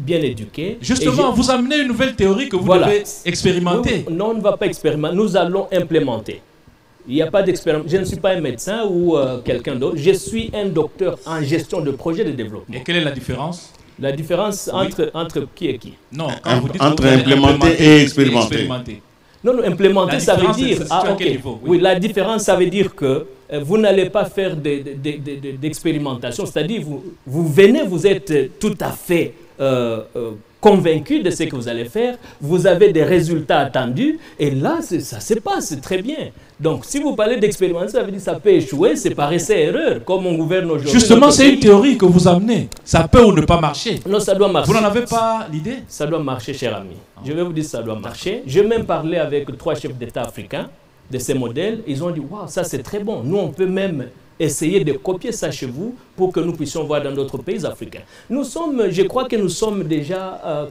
éduqué.
Justement, vous amenez une nouvelle théorie que vous devez expérimenter.
Non, on ne va pas expérimenter. Nous allons implémenter. Il n'y a pas d'expérimentation. Je ne suis pas un médecin ou quelqu'un d'autre. Je suis un docteur en gestion de projets de développement.
Et quelle est la différence?
La différence entre qui et qui?
Non, quand vous dites
entre implémenter et expérimenter.
Non, implémenter, ça veut dire... Oui, la différence, ça veut dire que vous n'allez pas faire d'expérimentation. C'est-à-dire, vous venez, vous êtes tout à fait convaincu de ce que vous allez faire. Vous avez des résultats attendus. Et là, ça se passe très bien. Donc, si vous parlez d'expérimentation, ça veut dire que ça peut échouer. C'est par essai-erreur, comme on gouverne aujourd'hui.
Justement, c'est une théorie que vous amenez. Ça peut ou ne pas marcher.
Non, ça doit marcher.
Vous n'en avez pas l'idée?
Ça doit marcher, cher ami. Je vais vous dire ça doit marcher. J'ai même parlé avec 3 chefs d'État africains de ces modèles. Ils ont dit, waouh, ça c'est très bon. Nous, on peut même essayer de copier ça chez vous pour que nous puissions voir dans d'autres pays africains. Je crois que nous sommes déjà,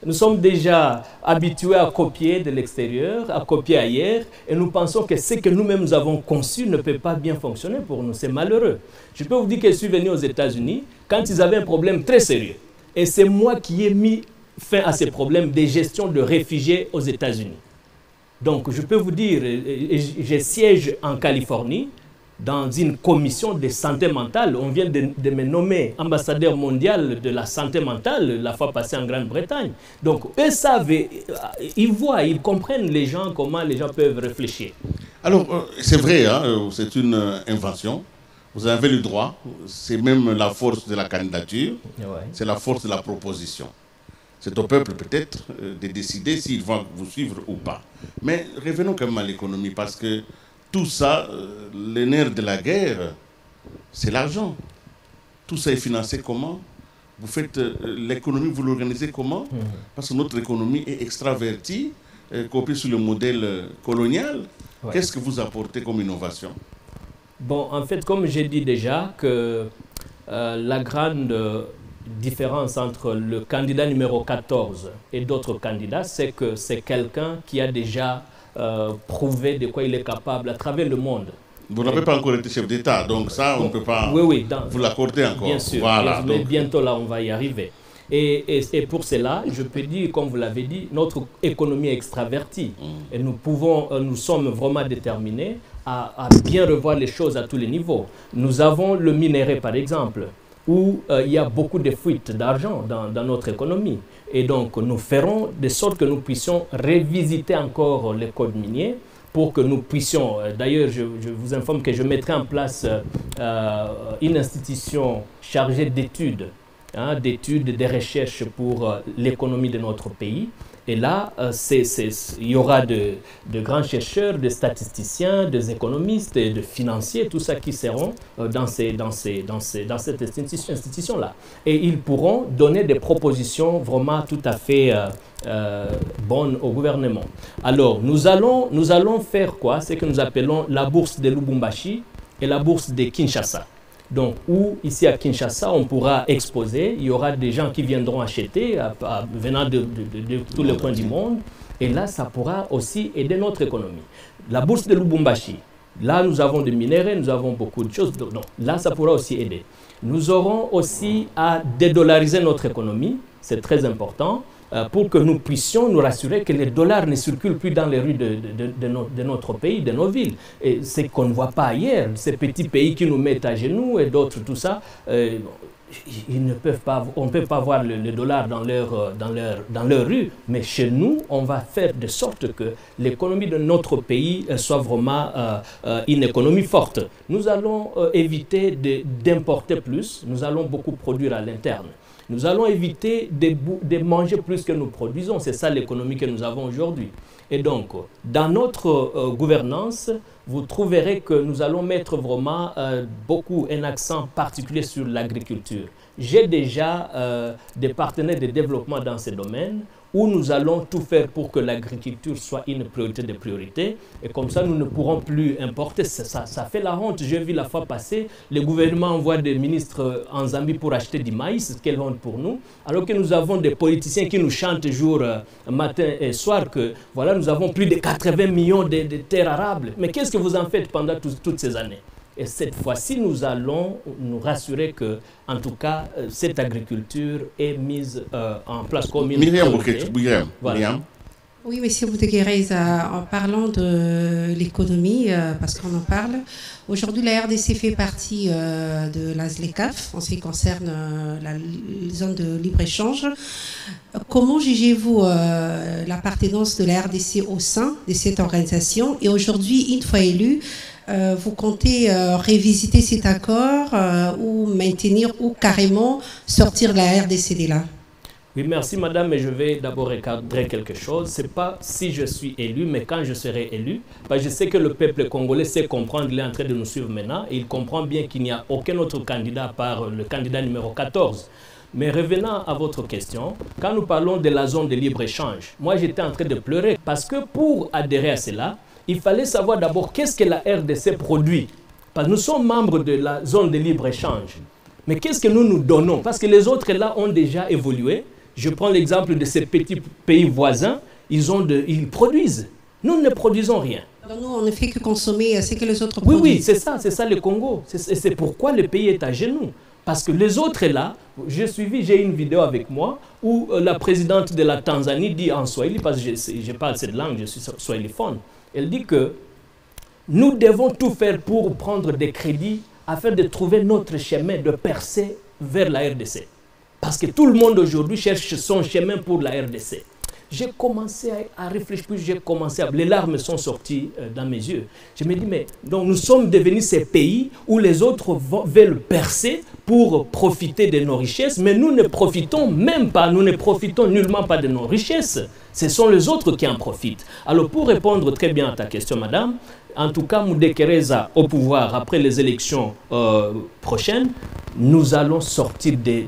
nous sommes déjà habitués à copier de l'extérieur, à copier ailleurs, et nous pensons que ce que nous-mêmes nous avons conçu ne peut pas bien fonctionner pour nous. C'est malheureux. Je peux vous dire que je suis venu aux États-Unis quand ils avaient un problème très sérieux. Et c'est moi qui ai mis fin à ces problèmes de gestion de réfugiés aux États-Unis. Donc, je peux vous dire, je siège en Californie dans une commission de santé mentale. On vient de me nommer ambassadeur mondial de la santé mentale la fois passée en Grande-Bretagne. Donc, eux savent, ils voient, ils comprennent les gens, comment les gens peuvent réfléchir.
Alors, c'est vrai, hein, c'est une invention. Vous avez le droit, c'est même la force de la candidature, c'est la force de la proposition. C'est au peuple peut-être de décider s'ils vont vous suivre ou pas. Mais revenons quand même à l'économie, parce que tout ça, le nerf de la guerre, c'est l'argent. Tout ça est financé comment? Vous faites l'économie, vous l'organisez comment? Parce que notre économie est extravertie, copiée sur le modèle colonial. Qu'est-ce que vous apportez comme innovation?
Bon, en fait, comme j'ai dit déjà, que la grande différence entre le candidat numéro 14 et d'autres candidats, c'est que c'est quelqu'un qui a déjà prouvé de quoi il est capable à travers le monde.
Vous n'avez pas encore été chef d'État, donc ça, on ne peut pas vous l'accorder encore.
Bien sûr,
voilà,
mais bientôt là, on va y arriver. Et pour cela, je peux dire, comme vous l'avez dit, notre économie est extravertie. Et nous sommes vraiment déterminés à bien revoir les choses à tous les niveaux. Nous avons le minerai, par exemple, où il y a beaucoup de fuites d'argent dans notre économie. Et donc, nous ferons de sorte que nous puissions revisiter encore les codes miniers pour que nous puissions... D'ailleurs, je vous informe que je mettrai en place une institution chargée d'études, d'études, de recherches pour l'économie de notre pays. Et là, il y aura de grands chercheurs, de statisticiens, des économistes, de financiers, tout ça qui seront dans cette institution-là. Et ils pourront donner des propositions vraiment tout à fait bonnes au gouvernement. Alors, nous allons faire quoi? C'est que nous appelons la bourse de Lubumbashi et la bourse de Kinshasa. Donc, où ici à Kinshasa, on pourra exposer, il y aura des gens qui viendront acheter venant de tous les coins du monde. Et là, ça pourra aussi aider notre économie. La bourse de Lubumbashi, là, nous avons des minéraux, nous avons beaucoup de choses. Donc, là, ça pourra aussi aider. Nous aurons aussi à dédollariser notre économie, c'est très important, pour que nous puissions nous rassurer que les dollars ne circulent plus dans les rues de notre pays, de nos villes. Et ce qu'on ne voit pas ailleurs, ces petits pays qui nous mettent à genoux et d'autres, tout ça, ils ne peuvent pas, on ne peut pas voir le dollar dans leur rue, mais chez nous, on va faire de sorte que l'économie de notre pays soit vraiment une économie forte. Nous allons éviter d'importer plus, nous allons beaucoup produire à l'interne. Nous allons éviter de manger plus que nous produisons. C'est ça l'économie que nous avons aujourd'hui. Et donc, dans notre gouvernance, vous trouverez que nous allons mettre vraiment beaucoup un accent particulier sur l'agriculture. J'ai déjà des partenaires de développement dans ces domaines où nous allons tout faire pour que l'agriculture soit une priorité de priorité. Et comme ça, nous ne pourrons plus importer. Ça fait la honte. J'ai vu la fois passée, le gouvernement envoie des ministres en Zambie pour acheter du maïs. Quelle honte pour nous. Alors que nous avons des politiciens qui nous chantent jour, matin et soir que voilà, nous avons plus de 80 millions de terres arables. Mais qu'est-ce que vous en faites pendant toutes ces années? Et cette fois-ci, nous allons nous rassurer que, en tout cas, cette agriculture est mise en place comme une priorité. Voilà.
Oui, monsieur Bouteguerez, en parlant de l'économie, parce qu'on en parle, aujourd'hui la RDC fait partie de la ZLECAf en ce qui concerne la zone de libre-échange. Comment jugez-vous l'appartenance de la RDC au sein de cette organisation? Et aujourd'hui, une fois élu, vous comptez révisiter cet accord ou maintenir ou carrément sortir la RDC de là?
Oui, merci madame, mais je vais d'abord recadrer quelque chose. Ce n'est pas si je suis élu, mais quand je serai élu, je sais que le peuple congolais sait comprendre, il est en train de nous suivre maintenant, et il comprend bien qu'il n'y a aucun autre candidat à part le candidat numéro 14. Mais revenant à votre question, quand nous parlons de la zone de libre-échange, moi j'étais en train de pleurer parce que pour adhérer à cela, il fallait savoir d'abord qu'est-ce que la RDC produit. Parce que nous sommes membres de la zone de libre-échange. Mais qu'est-ce que nous nous donnons? Parce que les autres là ont déjà évolué. Je prends l'exemple de ces petits pays voisins, ils produisent. Nous ne produisons rien.
Alors nous, on ne fait que consommer ce que les autres produisent.
Oui, c'est ça le Congo. C'est pourquoi le pays est à genoux. Parce que les autres là, j'ai une vidéo avec moi où la présidente de la Tanzanie dit en Swahili, parce que je parle cette langue, je suis swahiliphone, elle dit que nous devons tout faire pour prendre des crédits afin de trouver notre chemin de percer vers la RDC. Parce que tout le monde aujourd'hui cherche son chemin pour la RDC. J'ai commencé à réfléchir, puis les larmes sont sorties dans mes yeux. Je me dis, mais donc nous sommes devenus ces pays où les autres veulent percer pour profiter de nos richesses, mais nous ne profitons même pas, nous ne profitons nullement pas de nos richesses. Ce sont les autres qui en profitent. Alors pour répondre très bien à ta question, madame, en tout cas, Moudekereza au pouvoir après les élections prochaines, nous allons sortir de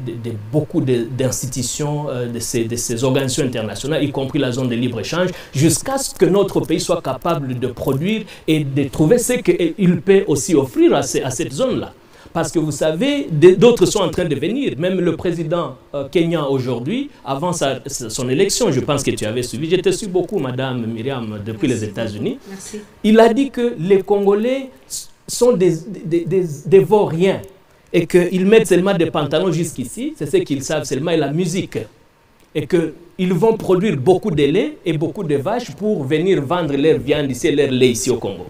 beaucoup d'institutions, de ces organisations internationales, y compris la zone de libre-échange, jusqu'à ce que notre pays soit capable de produire et de trouver ce qu'il peut aussi offrir à cette zone-là. Parce que vous savez, d'autres sont en train de venir. Même le président kenyan aujourd'hui, avant son élection, je pense que tu avais suivi, je te suis beaucoup, madame Myriam, depuis les États-Unis. Il a dit que les Congolais sont des vauriens et qu'ils mettent seulement des pantalons jusqu'ici, c'est ce qu'ils savent seulement, et la musique. Et qu'ils vont produire beaucoup de lait et beaucoup de vaches pour venir vendre leur viande ici et leur lait ici au Congo.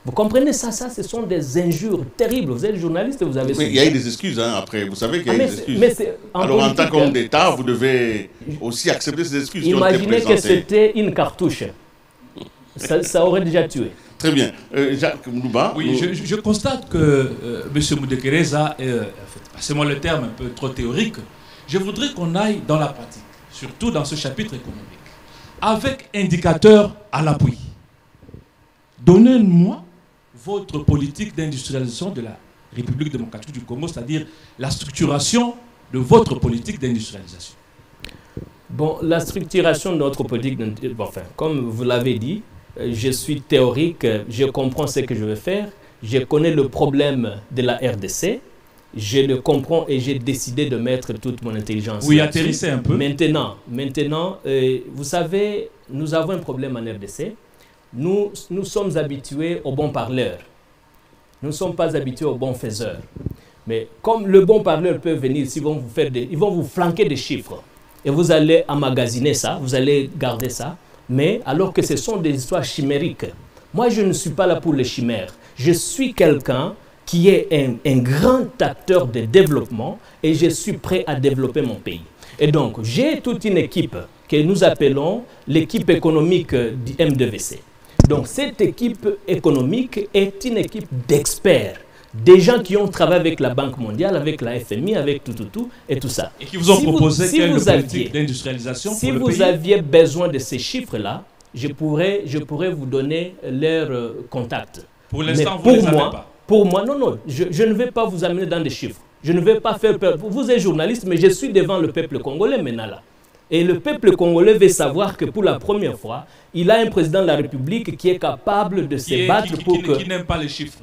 Vous comprenez ça, ce sont des injures terribles. Vous êtes journaliste, vous avez...
Mais il y a eu des excuses, hein, après. Vous savez qu'il y a eu des excuses. Alors, en tant qu'homme d'État, vous devez aussi accepter ces excuses.
Imaginez que c'était une cartouche. Ça aurait déjà tué.
Très bien. Jacques Moulouba.
Oui, je constate que M. Moudekereza est, passez-moi le terme un peu trop théorique, je voudrais qu'on aille dans la pratique, surtout dans ce chapitre économique, avec indicateurs à l'appui. Donnez-moi votre politique d'industrialisation de la République démocratique du Congo, c'est-à-dire la structuration de votre politique d'industrialisation.
Bon, la structuration de notre politique, enfin, comme vous l'avez dit, je suis théorique, je comprends ce que je veux faire, je connais le problème de la RDC, je le comprends et j'ai décidé de mettre toute mon intelligence.
Oui, atterrissez un peu.
Maintenant, vous savez, nous avons un problème en RDC. Nous sommes habitués aux bons parleurs. Nous ne sommes pas habitués aux bons faiseurs. Mais comme le bon parleur peut venir, ils vont vous flanquer des chiffres. Et vous allez emmagasiner ça, vous allez garder ça. Mais alors que ce sont des histoires chimériques. Moi, je ne suis pas là pour les chimères. Je suis quelqu'un qui est un grand acteur de développement et je suis prêt à développer mon pays. Et donc, j'ai toute une équipe que nous appelons l'équipe économique du M2VC. Donc, cette équipe économique est une équipe d'experts, des gens qui ont travaillé avec la Banque mondiale, avec la FMI, avec tout et tout ça.
Et qui vous ont proposé quelle politique d'industrialisation pour le pays? Si vous
aviez besoin de ces chiffres-là, je pourrais vous donner leurs contacts.
Pour l'instant, vous ne les avez pas.
Pour moi, non, je ne vais pas vous amener dans des chiffres. Je ne vais pas faire peur. Vous êtes journaliste, mais je suis devant le peuple congolais maintenant là. Et le peuple congolais veut savoir que pour la première fois, il a un président de la République qui est capable de se battre pour que...
Qui n'aime pas les chiffres.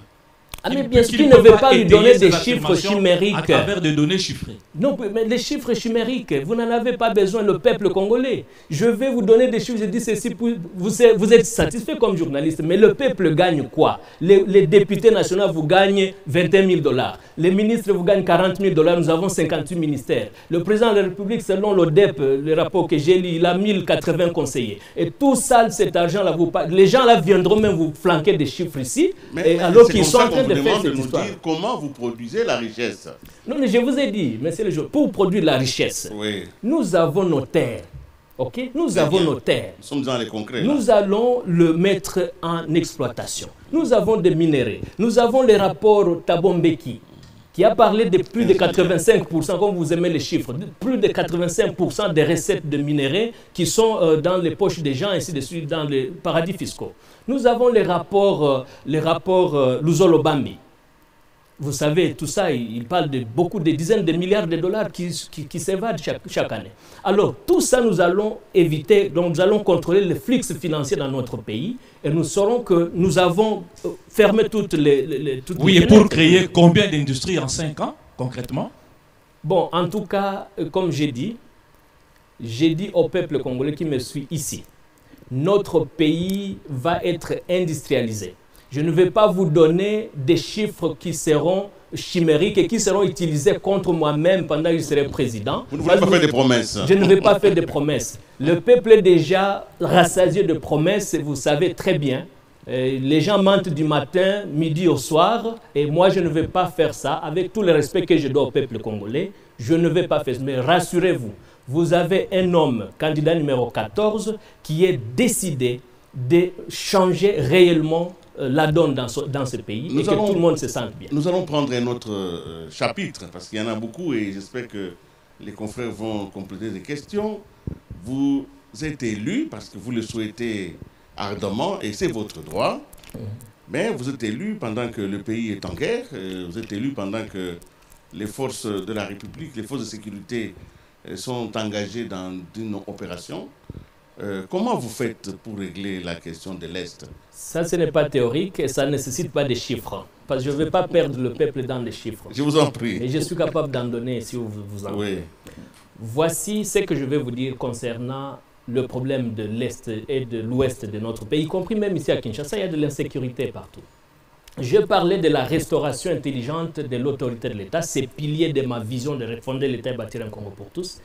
Ah mais bien sûr, qui ne veut pas lui donner des chiffres chimériques.
À travers des données chiffrées.
Non, mais les chiffres chimériques, vous n'en avez pas besoin, le peuple congolais. Je vais vous donner des chiffres, je dis ceci, vous êtes satisfait comme journaliste, mais le peuple gagne quoi? Les députés nationaux vous gagnent 21 000 $. Les ministres vous gagnent 40 000 $, nous avons 58 ministères. Le président de la République, selon l'ODEP, le rapport que j'ai lu, il a 1080 conseillers. Et tout ça, cet argent-là, les gens là viendront même vous flanquer des chiffres ici, alors qu'ils sont en train de
de nous dire comment vous produisez la richesse.
Non, mais je vous ai dit, monsieur le juge, pour produire la richesse, nous avons nos terres. Ok, nous avons nos terres.
Nous sommes dans les concrets.
Nous allons le mettre en exploitation. Nous avons des minéraux. Nous avons les rapports Tabombeki, qui a parlé de plus de 85%, comme vous aimez les chiffres, plus de 85% des recettes de minéraux qui sont dans les poches des gens, ainsi de suite, dans les paradis fiscaux. Nous avons les rapports Luzolo-Bambi. Vous savez, tout ça, il parle de beaucoup, de dizaines de milliards de dollars qui s'évadent chaque année. Alors, tout ça, nous allons éviter, donc nous allons contrôler les flux financiers dans notre pays et nous saurons que nous avons fermé toutes les
oui, et pour créer combien d'industries en 5 ans, concrètement?
Bon, en tout cas, comme j'ai dit au peuple congolais qui me suit ici, notre pays va être industrialisé. Je ne vais pas vous donner des chiffres qui seront chimériques et qui seront utilisés contre moi-même pendant que je serai président.
Vous ne voulez pas faire des promesses.
Je ne vais pas faire des promesses. Le peuple est déjà rassasié de promesses, vous savez très bien. Les gens mentent du matin, midi au soir, et moi je ne vais pas faire ça. Avec tout le respect que je dois au peuple congolais, je ne vais pas faire ça. Mais rassurez-vous, vous avez un homme, candidat numéro 14, qui est décidé de changer réellement la donne dans ce pays et que tout le monde se sente bien.
Nous allons prendre un autre chapitre, parce qu'il y en a beaucoup et j'espère que les confrères vont compléter des questions. Vous êtes élu parce que vous le souhaitez ardemment et c'est votre droit, mais vous êtes élu pendant que le pays est en guerre, vous êtes élu pendant que les forces de la République, les forces de sécurité sont engagées dans une opération. Comment vous faites pour régler la question de l'Est?
Ça, ce n'est pas théorique et ça ne nécessite pas de chiffres. Parce que je ne vais pas perdre le peuple dans les chiffres.
Je vous en prie.
Et je suis capable d'en donner si vous en voulez. Voici ce que je vais vous dire concernant le problème de l'Est et de l'Ouest de notre pays, y compris même ici à Kinshasa, il y a de l'insécurité partout. Je parlais de la restauration intelligente de l'autorité de l'État, ces piliers de ma vision de refonder l'État et bâtir un Congo pour tous,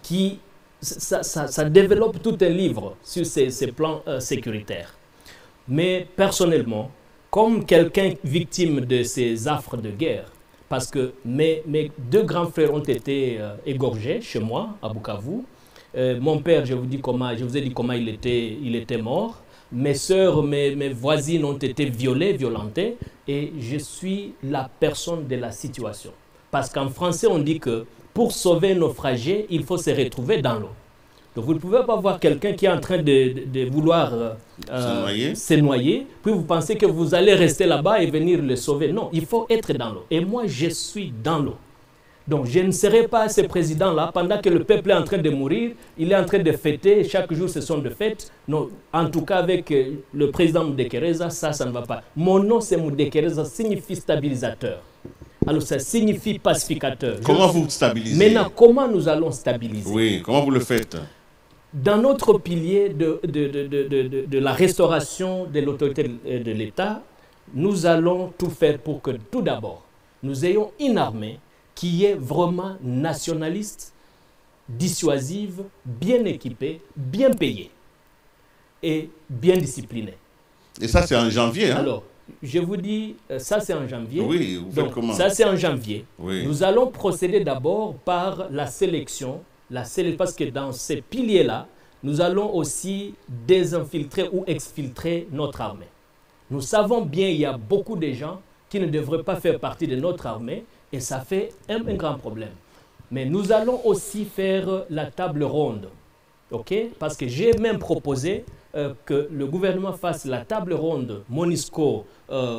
qui... Ça développe tout un livre sur ces plans sécuritaires. Mais personnellement, comme quelqu'un victime de ces affres de guerre, parce que mes 2 grands frères ont été égorgés chez moi, à Bukavu. Mon père, je vous ai dit comment il était mort. Mes sœurs, mes voisines ont été violentées. Et je suis la personne de la situation. Parce qu'en français, on dit que pour sauver un naufragé, il faut se retrouver dans l'eau. Donc vous ne pouvez pas voir quelqu'un qui est en train de vouloir se noyer, puis vous pensez que vous allez rester là-bas et venir le sauver. Non, il faut être dans l'eau. Et moi, je suis dans l'eau. Donc je ne serai pas ce président-là pendant que le peuple est en train de mourir, il est en train de fêter, chaque jour ce sont des fêtes. Non, en tout cas avec le président Moudekereza, ça ne va pas. Mon nom c'est Moudekereza, signifie stabilisateur. Alors ça signifie pacificateur.
Comment vous stabilisez?
Maintenant, comment nous allons stabiliser?
Oui, comment vous le faites?
Dans notre pilier de la restauration de l'autorité de l'État, nous allons tout faire pour que, tout d'abord, nous ayons une armée qui est vraiment nationaliste, dissuasive, bien équipée, bien payée et bien disciplinée.
Et ça, c'est en janvier, hein?
Alors, je vous dis, ça c'est en janvier.
Oui, vous faites
donc,
comment?
Ça c'est en janvier.
Oui.
Nous allons procéder d'abord par la sélection, parce que dans ces piliers-là, nous allons aussi désinfiltrer ou exfiltrer notre armée. Nous savons bien qu'il y a beaucoup de gens qui ne devraient pas faire partie de notre armée et ça fait un grand problème. Mais nous allons aussi faire la table ronde, ok? Parce que j'ai même proposé que le gouvernement fasse la table ronde MONUSCO,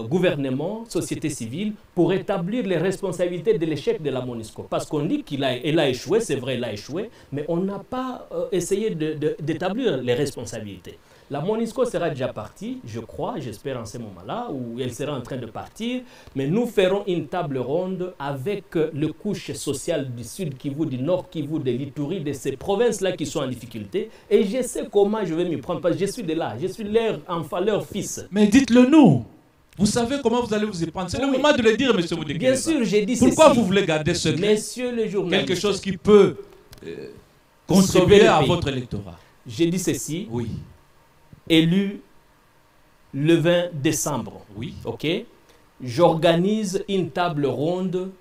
gouvernement, société civile, pour établir les responsabilités de l'échec de la MONUSCO. Parce qu'on dit qu'elle a échoué, c'est vrai, elle a échoué, mais on n'a pas essayé d'établir les responsabilités. La MONUSCO sera déjà partie, je crois, j'espère en ce moment-là, où elle sera en train de partir, mais nous ferons une table ronde avec les couches sociales du Sud Kivu, du Nord Kivu, de l'Ituri, de ces provinces-là qui sont en difficulté, et je sais comment je vais m'y prendre, parce que je suis de là, je suis leur enfant, leur fils.
Mais dites-le nous. Vous savez comment vous allez vous y prendre. C'est le moment de le dire, monsieur Moudekere.
Bien sûr, j'ai dit
Pourquoi vous voulez garder secret?
Monsieur le journaliste,
quelque chose qui peut contribuer à votre électorat.
J'ai dit ceci.
Oui.
Élu le 20 décembre.
Oui.
Ok. J'organise une table ronde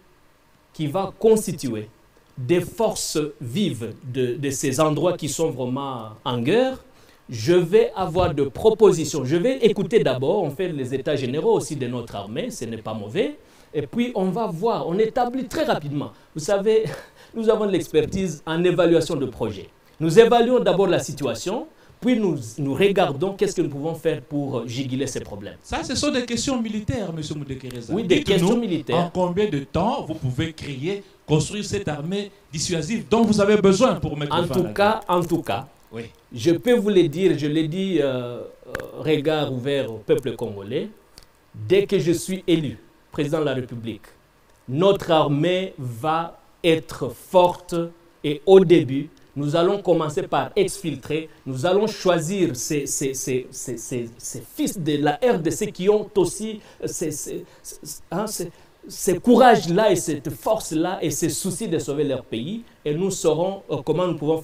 qui va constituer des forces vives de ces endroits qui sont vraiment en guerre. Je vais avoir de propositions. Je vais écouter d'abord, on fait les états généraux aussi de notre armée, ce n'est pas mauvais. Et puis on va voir, on établit très rapidement. Vous savez, nous avons de l'expertise en évaluation de projet. Nous évaluons d'abord la situation, puis nous regardons qu'est-ce que nous pouvons faire pour juguler ces problèmes.
Ça, ce sont des questions militaires, M. Moudekere.
Oui, des questions militaires.
En combien de temps vous pouvez créer, construire cette armée dissuasive dont vous avez besoin pour mettre fin à la guerre?
En tout cas,
oui.
Je peux vous le dire, je l'ai dit, regard ouvert au peuple congolais, dès que je suis élu président de la République, notre armée va être forte et au début, nous allons commencer par exfiltrer, nous allons choisir ces fils de la RDC qui ont aussi ce courage-là et cette force-là et ce souci de sauver leur pays. Et nous saurons comment nous pouvons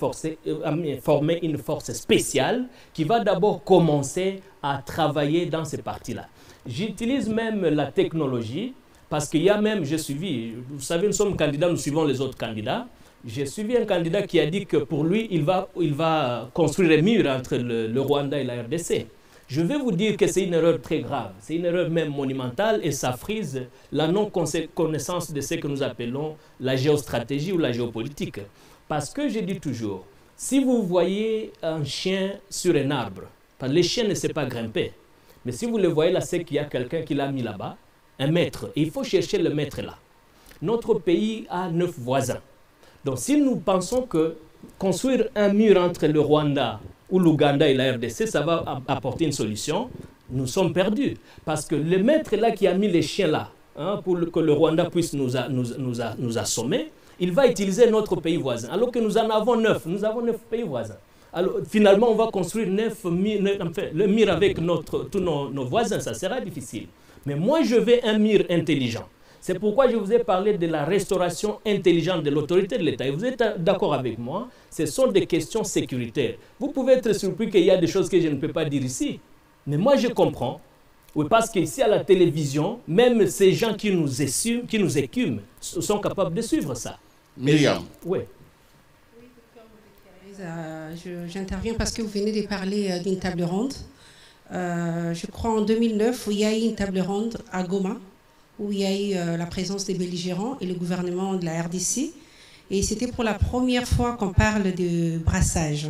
former une force spéciale qui va d'abord commencer à travailler dans ces parties-là. J'utilise même la technologie parce qu'il y a même, j'ai suivi, vous savez, nous sommes candidats, nous suivons les autres candidats. J'ai suivi un candidat qui a dit que pour lui, il va construire un mur entre le Rwanda et la RDC. Je vais vous dire que c'est une erreur très grave, c'est une erreur même monumentale et ça frise la non-connaissance de ce que nous appelons la géostratégie ou la géopolitique. Parce que je dis toujours, si vous voyez un chien sur un arbre, parce que les chiens ne savent pas grimper, mais si vous le voyez là, c'est qu'il y a quelqu'un qui l'a mis là-bas, un maître, et il faut chercher le maître là. Notre pays a 9 voisins. Donc si nous pensons que construire un mur entre le Rwanda ou l'Ouganda et la RDC, ça va apporter une solution, nous sommes perdus. Parce que le maître là qui a mis les chiens là, pour que le Rwanda puisse nous assommer, il va utiliser notre pays voisin. Alors que nous en avons 9, nous avons 9 pays voisins. Alors finalement, on va construire le mur avec tous nos voisins, ça sera difficile. Mais moi, je veux un mur intelligent. C'est pourquoi je vous ai parlé de la restauration intelligente de l'autorité de l'État. Et vous êtes d'accord avec moi, ce sont des questions sécuritaires. Vous pouvez être surpris qu'il y a des choses que je ne peux pas dire ici. Mais moi, je comprends. Oui, parce qu'ici, à la télévision, même ces gens qui nous écument sont capables de suivre ça.
Myriam.
Oui.
J'interviens parce que vous venez de parler d'une table ronde. Je crois en 2009, où il y a eu une table ronde à Goma, où il y a eu la présence des belligérants et le gouvernement de la RDC. Et c'était pour la première fois qu'on parle de brassage.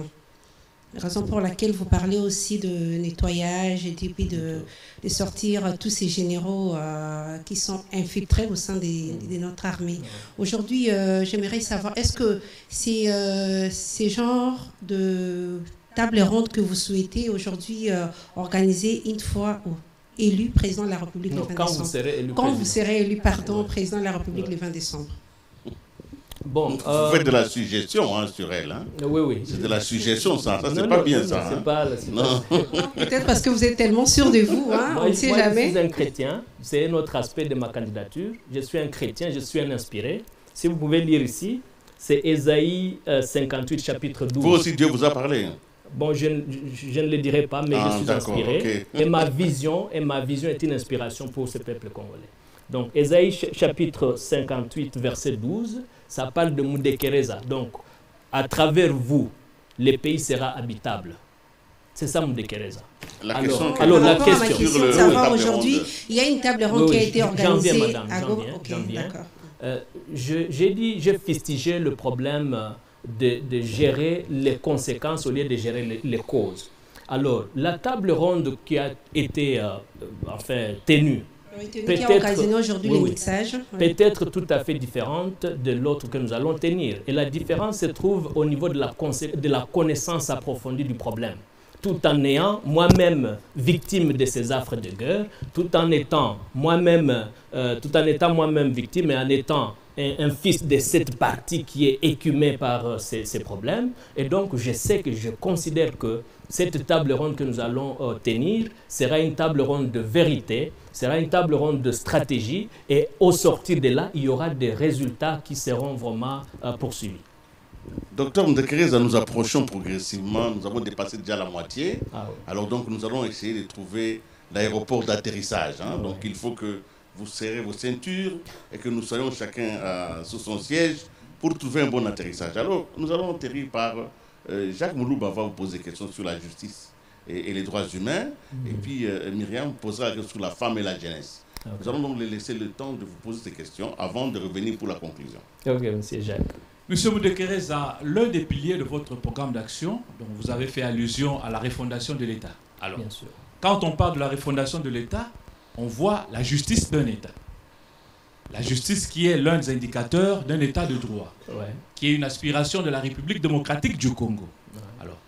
Raison pour laquelle vous parlez aussi de nettoyage et puis de sortir tous ces généraux qui sont infiltrés au sein de notre armée. Aujourd'hui, j'aimerais savoir, est-ce que ces genres de table ronde que vous souhaitez aujourd'hui organiser une fois élu président de la République le 20 décembre. Quand vous serez élu, président de la République le 20 décembre.
Bon,
vous faites de la suggestion sur elle. Hein?
Oui, oui.
C'est de la suggestion, ça c'est pas bien ça.
C'est pas
Peut-être parce que vous êtes tellement sûr de vous, hein? On ne sait jamais.
Je suis un chrétien, c'est un autre aspect de ma candidature. Je suis un chrétien, je suis un inspiré. Si vous pouvez lire ici, c'est Ésaïe 58, chapitre 12.
Vous aussi, Dieu vous a parlé.
Bon, je ne le dirai pas, mais je suis inspiré. Okay. Et ma vision est une inspiration pour ce peuple congolais. Donc, Ésaïe chapitre 58, verset 12, ça parle de Moudekereza. Donc, à travers vous, le pays sera habitable. C'est ça Moudekereza.
La question,
de savoir aujourd'hui, il y a une table ronde qui a été organisée à Goma.
J'ai fustigé le problème de gérer les conséquences au lieu de gérer les causes. Alors, la table ronde qui a été tenue, peut-être tout à fait différente de l'autre que nous allons tenir. Et la différence se trouve au niveau de la connaissance approfondie du problème. Tout en ayant moi-même victime de ces affres de guerre, tout en étant moi-même victime et en étant un fils de cette partie qui est écumée par ces problèmes. Et donc, je considère que cette table ronde que nous allons tenir sera une table ronde de vérité, sera une table ronde de stratégie, et au sortir de là, il y aura des résultats qui seront vraiment poursuivis.
Docteur Moudekereza, nous approchons progressivement, nous avons dépassé déjà la moitié.
Ah oui.
Alors donc nous allons essayer de trouver l'aéroport d'atterrissage. Donc il faut que vous serrez vos ceintures et que nous soyons chacun sur son siège pour trouver un bon atterrissage. Alors nous allons atterrir par Jacques Moulouba va vous poser des questions sur la justice et les droits humains. Et puis Myriam posera la question sur la femme et la jeunesse. Okay. Nous allons donc les laisser le temps de vous poser ces questions avant de revenir pour la conclusion.
Ok, monsieur Jacques.
Monsieur Moudekereza, l'un des piliers de votre programme d'action, dont vous avez fait allusion à la refondation de l'État. Alors, bien sûr. Quand on parle de la refondation de l'État, on voit la justice d'un État. La justice qui est l'un des indicateurs d'un État de droit, qui est une aspiration de la République démocratique du Congo. Alors,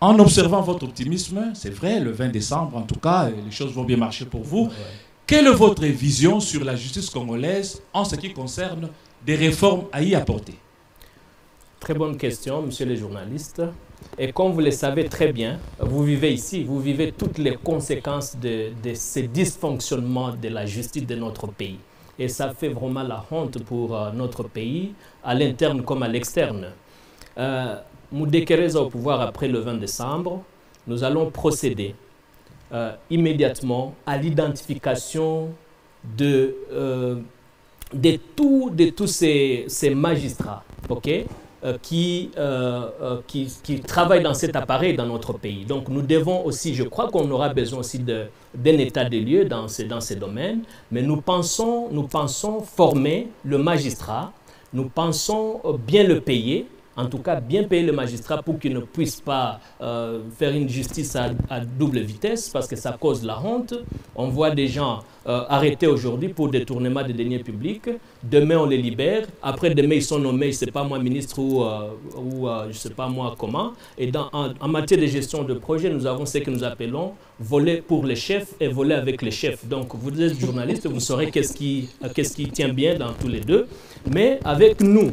en observant votre optimisme, c'est vrai, le 20 décembre, en tout cas, les choses vont bien marcher pour vous. Quelle est votre vision sur la justice congolaise en ce qui concerne des réformes à y apporter?
Très bonne question, monsieur le journaliste. Et comme vous le savez très bien, vous vivez ici, vous vivez toutes les conséquences de ces dysfonctionnements de la justice de notre pays. Et ça fait vraiment la honte pour notre pays, à l'interne comme à l'externe. Moudekereza au pouvoir après le 20 décembre, nous allons procéder immédiatement à l'identification de tous ces magistrats, qui travaillent dans cet appareil dans notre pays. Donc nous devons aussi, je crois qu'on aura besoin aussi d'un état des lieux dans ces domaines, mais nous pensons former le magistrat, nous pensons bien le payer, en tout cas bien payer le magistrat pour qu'il ne puisse pas faire une justice à double vitesse, parce que ça cause la honte. On voit des gens arrêtés aujourd'hui pour détournement de deniers publics. Demain, on les libère. Après, demain, ils sont nommés, je ne sais pas moi, ministre ou je ne sais pas moi comment. Et en matière de gestion de projet, nous avons ce que nous appelons voler pour les chefs et voler avec les chefs. Donc, vous êtes journaliste, vous saurez qu'est-ce qui tient bien dans tous les deux. Mais avec nous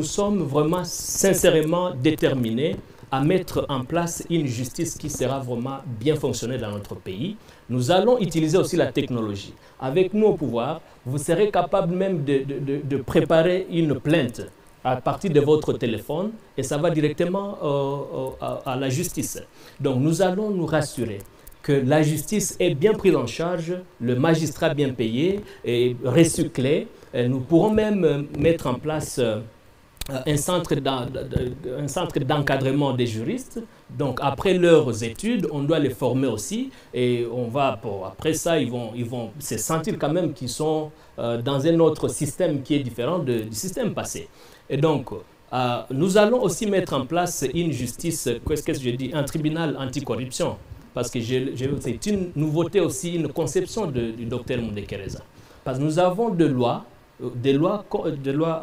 sommes vraiment sincèrement déterminés à mettre en place une justice qui sera vraiment bien fonctionnelle dans notre pays. Nous allons utiliser aussi la technologie. Avec nous au pouvoir, vous serez capable même de préparer une plainte à partir de votre téléphone et ça va directement à la justice. Donc nous allons nous rassurer que la justice est bien prise en charge, le magistrat bien payé et recyclé. Et nous pourrons même mettre en place un centre d'encadrement des juristes. Donc après leurs études, on doit les former aussi et on va après ça ils vont se sentir quand même qu'ils sont dans un autre système qui est différent du système passé. Et donc nous allons aussi mettre en place une justice, qu'est-ce que je dis, un tribunal anticorruption, parce que c'est une nouveauté aussi, une conception du docteur Moudekereza. Parce que nous avons des lois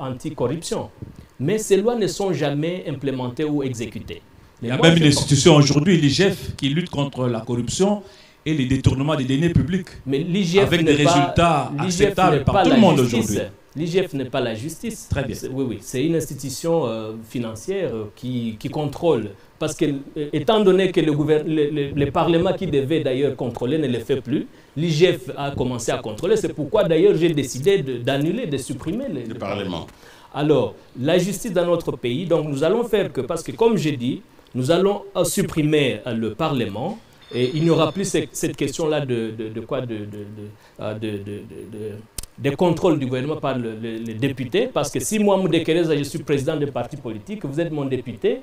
anticorruption. Mais ces lois ne sont jamais implémentées ou exécutées.
Il y a même une institution aujourd'hui, l'IGF, qui lutte contre la corruption et les détournements des deniers publics.
Mais l'IGF
avec des résultats acceptables par tout le monde aujourd'hui.
L'IGF n'est pas la justice.
Très bien.
Oui, c'est une institution financière qui contrôle. Parce que, étant donné que le Parlement qui devait d'ailleurs contrôler ne le fait plus, l'IGF a commencé à contrôler. C'est pourquoi d'ailleurs j'ai décidé d'annuler, de supprimer le Parlement. Alors, la justice dans notre pays, donc nous allons faire que, parce que comme j'ai dit, Nous allons supprimer le Parlement et il n'y aura plus cette question-là des contrôles du gouvernement par les députés, parce que si moi, Moudé Kereza, je suis président d'un parti politique, vous êtes mon député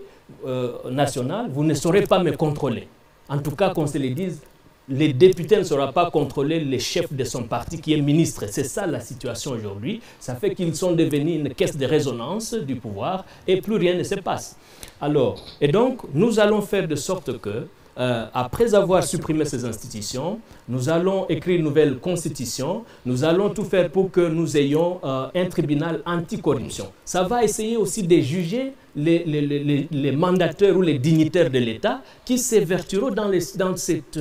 national, vous ne saurez pas me contrôler. En tout cas, qu'on se le dise, les députés ne sauront pas contrôler les chefs de son parti qui est ministre. C'est ça la situation aujourd'hui. Ça fait qu'ils sont devenus une caisse de résonance du pouvoir et plus rien ne se passe. Alors, et donc, nous allons faire de sorte que, après avoir supprimé ces institutions, nous allons écrire une nouvelle constitution, nous allons tout faire pour que nous ayons un tribunal anticorruption. Ça va essayer aussi de juger les mandateurs ou les dignitaires de l'État qui s'évertueront dans cette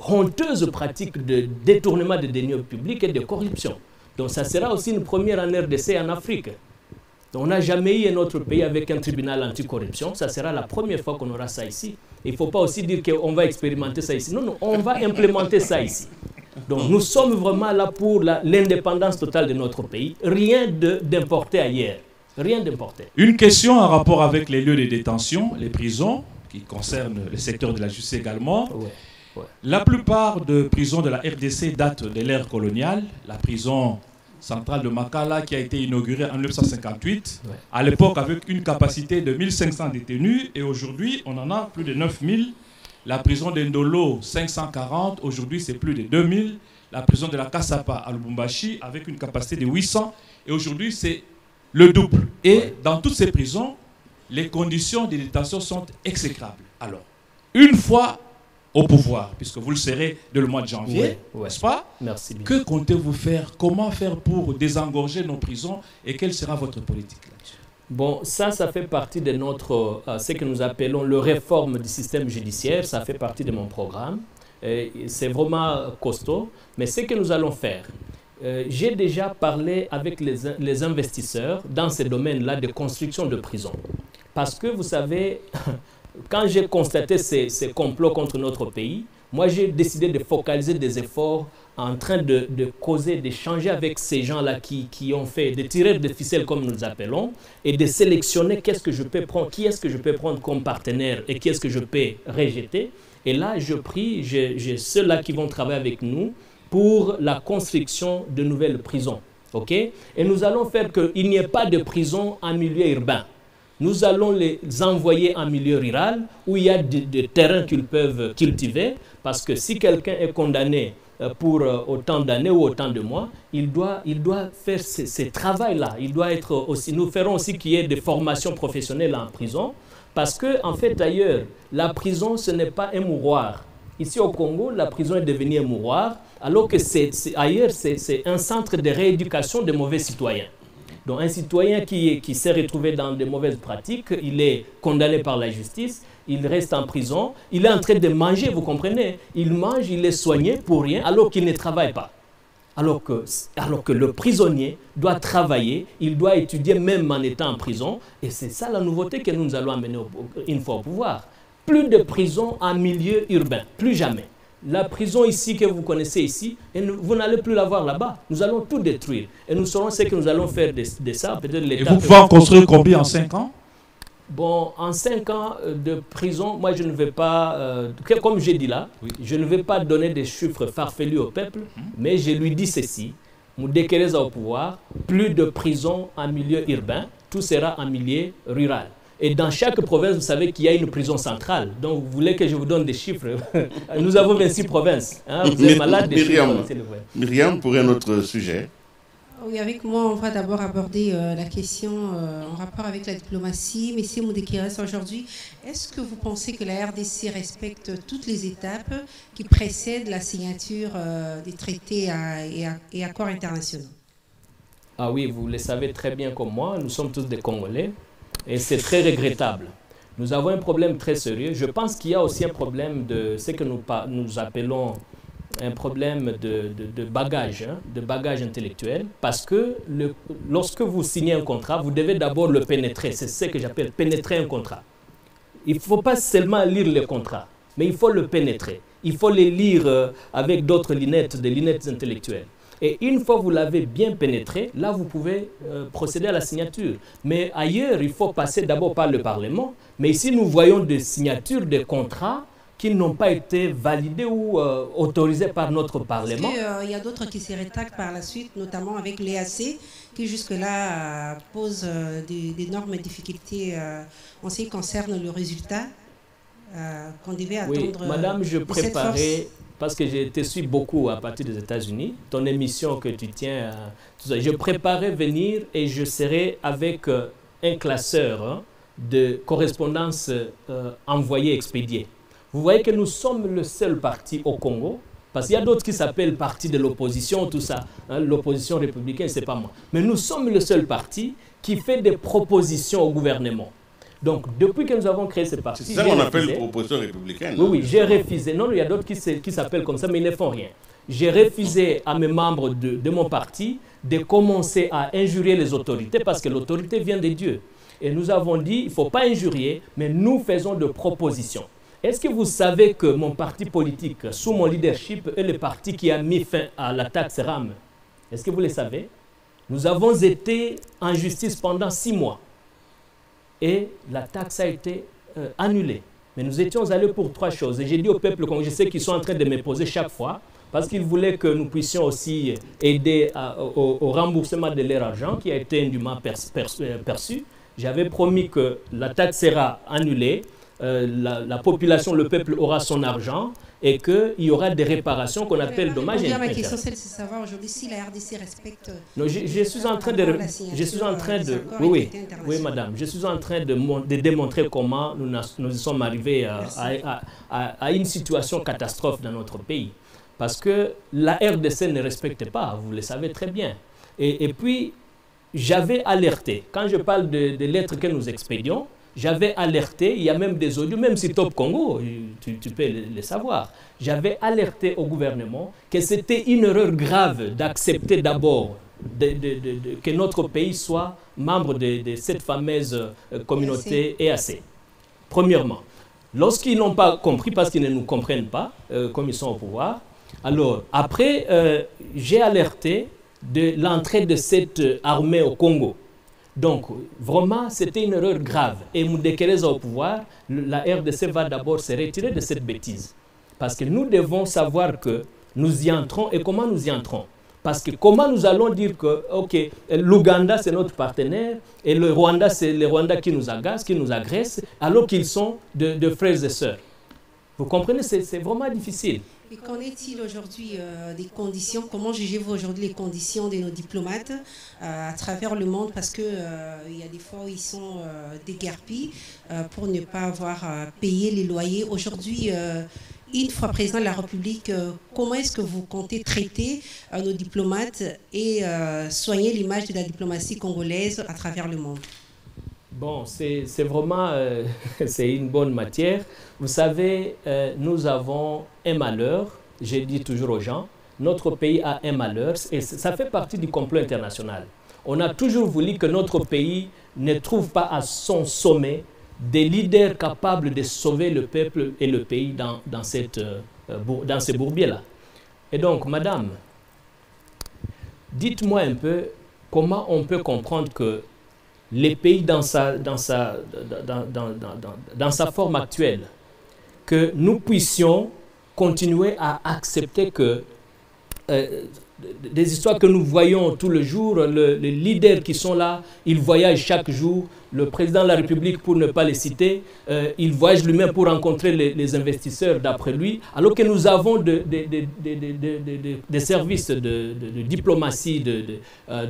honteuse pratique de détournement de deniers publics et de corruption. Donc ça sera aussi une première en RDC et en Afrique. On n'a jamais eu un autre pays avec un tribunal anticorruption. Ça sera la première fois qu'on aura ça ici. Il ne faut pas aussi dire qu'on va expérimenter ça ici. Non, non, on va implémenter ça ici. Donc nous sommes vraiment là pour l'indépendance totale de notre pays. Rien d'importé ailleurs. Rien d'importé.
Une question en rapport avec les lieux de détention, les prisons, qui concernent le secteur de la justice également.
Ouais, ouais.
La plupart des prisons de la RDC datent de l'ère coloniale. La prison centrale de Makala qui a été inaugurée en 1958, ouais, à l'époque avec une capacité de 1500 détenus, et aujourd'hui on en a plus de 9000. La prison d'Endolo, 540, aujourd'hui c'est plus de 2000. La prison de la Kassapa à Lubumbashi avec une capacité de 800, et aujourd'hui c'est le double. Et ouais, dans toutes ces prisons, les conditions de détention sont exécrables. Alors, une fois au pouvoir, puisque vous le serez dès le mois de janvier, ouais, n'est-ce pas?
Merci bien.
Que comptez-vous faire? Comment faire pour désengorger nos prisons? Et quelle sera votre politique là-dessus?
Bon, ça fait partie de notre, ce que nous appelons le réforme du système judiciaire. Ça fait partie de mon programme. C'est vraiment costaud. Mais ce que nous allons faire, j'ai déjà parlé avec les investisseurs dans ces domaines-là de construction de prisons. Parce que vous savez, quand j'ai constaté ces complots contre notre pays, moi j'ai décidé de focaliser des efforts en train de causer, d'échanger avec ces gens-là qui ont fait, de tirer des ficelles comme nous appelons, et de sélectionner qu'est-ce que je peux prendre, qui est-ce que je peux prendre comme partenaire et qui est-ce que je peux rejeter. Et là, j'ai ceux-là qui vont travailler avec nous pour la construction de nouvelles prisons. Okay? Et nous allons faire qu'il n'y ait pas de prison en milieu urbain. Nous allons les envoyer en milieu rural où il y a des terrains qu'ils peuvent cultiver, parce que si quelqu'un est condamné pour autant d'années ou autant de mois, il doit faire ce travail-là. Il doit être aussi, nous ferons aussi qu'il y ait des formations professionnelles en prison, parce que en fait ailleurs, la prison ce n'est pas un mouroir. Ici au Congo, la prison est devenue un mouroir, alors que ailleurs c'est un centre de rééducation de mauvais citoyens. Donc un citoyen qui s'est retrouvé dans de mauvaises pratiques, il est condamné par la justice, il reste en prison, il est en train de manger, vous comprenez? Il mange, il est soigné pour rien, alors qu'il ne travaille pas. Alors que le prisonnier doit travailler, il doit étudier même en étant en prison, et c'est ça la nouveauté que nous allons amener une fois au pouvoir. Plus de prison en milieu urbain, plus jamais. La prison ici que vous connaissez ici, et vous n'allez plus la voir là-bas. Nous allons tout détruire. Et nous saurons ce que nous allons faire de ça.
Et vous pouvez en construire combien en 5 ans?
Bon, en 5 ans de prison, moi je ne vais pas, comme j'ai dit là, oui, je ne vais pas donner des chiffres farfelus au peuple, mais je lui dis ceci. Moudé Kereza au pouvoir, plus de prison en milieu urbain, tout sera en milieu rural. Et dans chaque province, vous savez qu'il y a une prison centrale. Donc, vous voulez que je vous donne des chiffres? Nous avons 26 provinces. Hein? Vous êtes malade des chiffres.
Myriam, pour un autre sujet.
Oui, avec moi, on va d'abord aborder la question en rapport avec la diplomatie. Monsieur Moudé Kereza, aujourd'hui, est-ce que vous pensez que la RDC respecte toutes les étapes qui précèdent la signature des traités et accords internationaux?
Ah oui, vous le savez très bien comme moi, nous sommes tous des Congolais. Et c'est très regrettable. Nous avons un problème très sérieux. Je pense qu'il y a aussi un problème de ce que nous appelons un problème de bagage, hein, de bagage intellectuel. Parce que lorsque vous signez un contrat, vous devez d'abord le pénétrer. C'est ce que j'appelle pénétrer un contrat. Il ne faut pas seulement lire le contrat, mais il faut le pénétrer. Il faut les lire avec d'autres lunettes, des lunettes intellectuelles. Et une fois que vous l'avez bien pénétré, là, vous pouvez procéder à la signature. Mais ailleurs, il faut passer d'abord par le Parlement. Mais ici, nous voyons des signatures, des contrats qui n'ont pas été validés ou autorisés par notre Parlement.
Il y a d'autres qui se rétractent par la suite, notamment avec l'EAC, qui jusque-là pose d'énormes difficultés en ce qui concerne le résultat qu'on devait attendre.
Oui, madame, je préparais, parce que je te suis beaucoup à partir des États-Unis, ton émission que tu tiens, tout ça, je préparais venir et je serai avec un classeur de correspondance envoyée, expédiée. Vous voyez que nous sommes le seul parti au Congo, parce qu'il y a d'autres qui s'appellent parti de l'opposition, tout ça, hein, l'opposition républicaine, c'est pas moi. Mais nous sommes le seul parti qui fait des propositions au gouvernement. Donc, depuis que nous avons créé ce parti...
C'est ça qu'on appelle l'opposition républicaine.
Oui, oui, j'ai refusé. Non, il y a d'autres qui s'appellent comme ça, mais ils ne font rien. J'ai refusé à mes membres de mon parti de commencer à injurier les autorités, parce que l'autorité vient de Dieu. Et nous avons dit, il ne faut pas injurier, mais nous faisons de propositions. Est-ce que vous savez que mon parti politique, sous mon leadership, est le parti qui a mis fin à la taxe RAM? Est-ce que vous le savez? Nous avons été en justice pendant 6 mois. Et la taxe a été annulée. Mais nous étions allés pour 3 choses. Et j'ai dit au peuple congolais, je sais qu'ils sont en train de me poser chaque fois, parce qu'ils voulaient que nous puissions aussi aider au remboursement de leur argent qui a été indûment perçu. J'avais promis que la taxe sera annulée. La population, le peuple aura son argent et qu'il y aura des réparations qu'on appelle dommages et
intérêts. Ma question, c'est de savoir aujourd'hui si la RDC respecte...
Non, je suis en train de... Oui, madame. Je suis en train de démontrer comment nous sommes arrivés à une situation catastrophe dans notre pays. Parce que la RDC ne respecte pas, vous le savez très bien. Et puis, j'avais alerté, quand je parle de lettres que nous expédions, j'avais alerté, il y a même des audios, même si Top Congo, tu peux le savoir, j'avais alerté au gouvernement que c'était une erreur grave d'accepter d'abord que notre pays soit membre de cette fameuse communauté EAC. Premièrement, lorsqu'ils n'ont pas compris, parce qu'ils ne nous comprennent pas, comme ils sont au pouvoir, alors après, j'ai alerté de l'entrée de cette armée au Congo. Donc, vraiment, c'était une erreur grave. Et Moudekereza au pouvoir, la RDC va d'abord se retirer de cette bêtise. Parce que nous devons savoir que nous y entrons et comment nous y entrons. Parce que comment nous allons dire que, ok, l'Ouganda c'est notre partenaire et le Rwanda c'est les Rwandais qui nous agacent, qui nous agressent, alors qu'ils sont de frères et sœurs. Vous comprenez, c'est vraiment difficile.
Et qu'en est-il aujourd'hui des conditions? Comment jugez-vous aujourd'hui les conditions de nos diplomates à travers le monde? Parce qu'il y a des fois où ils sont déguerpis pour ne pas avoir payé les loyers. Aujourd'hui, une fois président de la République, comment est-ce que vous comptez traiter nos diplomates et soigner l'image de la diplomatie congolaise à travers le monde?
Bon, c'est vraiment c'est une bonne matière. Vous savez, nous avons un malheur, j'ai dit toujours aux gens, notre pays a un malheur et ça fait partie du complot international. On a toujours voulu que notre pays ne trouve pas à son sommet des leaders capables de sauver le peuple et le pays dans ces bourbiers-là. Et donc, madame, dites-moi un peu comment on peut comprendre que les pays dans sa forme actuelle, que nous puissions continuer à accepter que des histoires que nous voyons tous les jours, les leaders qui sont là, ils voyagent chaque jour, le président de la République, pour ne pas les citer, il voyage lui-même pour rencontrer les investisseurs d'après lui, alors que nous avons des services de diplomatie,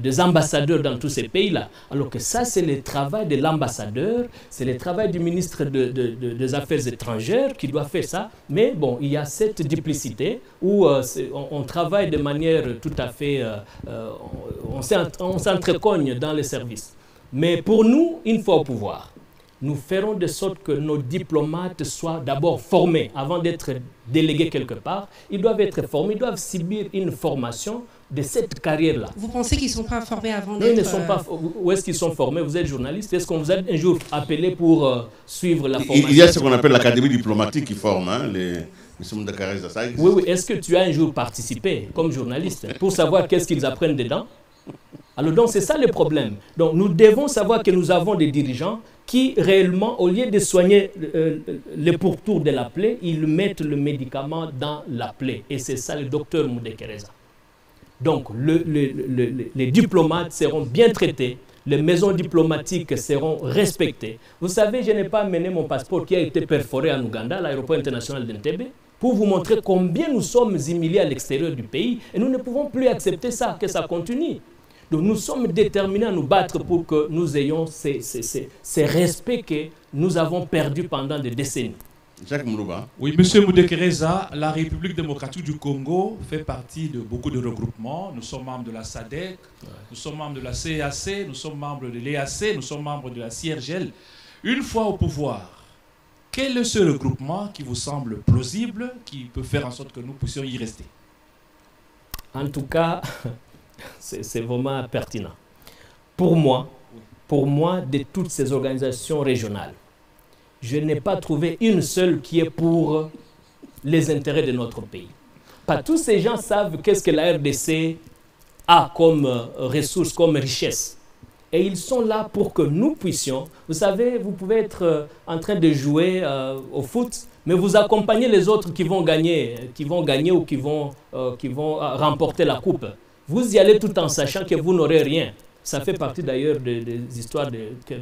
des ambassadeurs dans tous ces pays-là. Alors que ça, c'est le travail de l'ambassadeur, c'est le travail du ministre des Affaires étrangères qui doit faire ça. Mais bon, il y a cette duplicité où on travaille de manière tout à fait... on s'entrecogne dans les services. Mais pour nous, une fois au pouvoir, nous ferons de sorte que nos diplomates soient d'abord formés avant d'être délégués quelque part. Ils doivent être formés, ils doivent subir une formation de cette carrière-là.
Vous pensez qu'ils ne sont pas formés avant d'être...
Ils ne sont pas... Où est-ce qu'ils sont formés? Vous êtes journaliste. Est-ce qu'on vous a un jour appelé pour suivre la formation?
Il y a ce qu'on appelle l'académie diplomatique qui forme M. Moudakareza, ça existe.
Oui, oui. Est-ce que tu as un jour participé comme journaliste pour savoir qu'est-ce qu'ils apprennent dedans? Alors donc c'est ça le problème. Donc nous devons savoir que nous avons des dirigeants qui réellement, au lieu de soigner le pourtour de la plaie, ils mettent le médicament dans la plaie. Et c'est ça le docteur Moudakareza. Donc les diplomates seront bien traités, les maisons diplomatiques seront respectées. Vous savez, je n'ai pas amené mon passeport qui a été perforé en Ouganda, l'aéroport international d'Entebbe, pour vous montrer combien nous sommes humiliés à l'extérieur du pays. Et nous ne pouvons plus accepter ça, que ça continue. Donc nous sommes déterminés à nous battre pour que nous ayons ces respects que nous avons perdus pendant des décennies.
Jacques Moulouba.
Oui, M. Moudakareza, la République démocratique du Congo fait partie de beaucoup de regroupements. Nous sommes membres de la SADC, nous sommes membres de la CEAC, nous sommes membres de l'EAC, nous sommes membres de la CIRGL. Une fois au pouvoir, quel est ce regroupement qui vous semble plausible, qui peut faire en sorte que nous puissions y rester?
En tout cas, c'est vraiment pertinent. Pour moi, de toutes ces organisations régionales, je n'ai pas trouvé une seule qui est pour les intérêts de notre pays. Pas tous ces gens savent qu'est-ce que la RDC a comme ressources, comme richesse. Et ils sont là pour que nous puissions, vous savez, vous pouvez être en train de jouer au foot, mais vous accompagnez les autres qui vont gagner ou qui vont remporter la coupe. Vous y allez tout en sachant que vous n'aurez rien. Ça fait partie d'ailleurs des histoires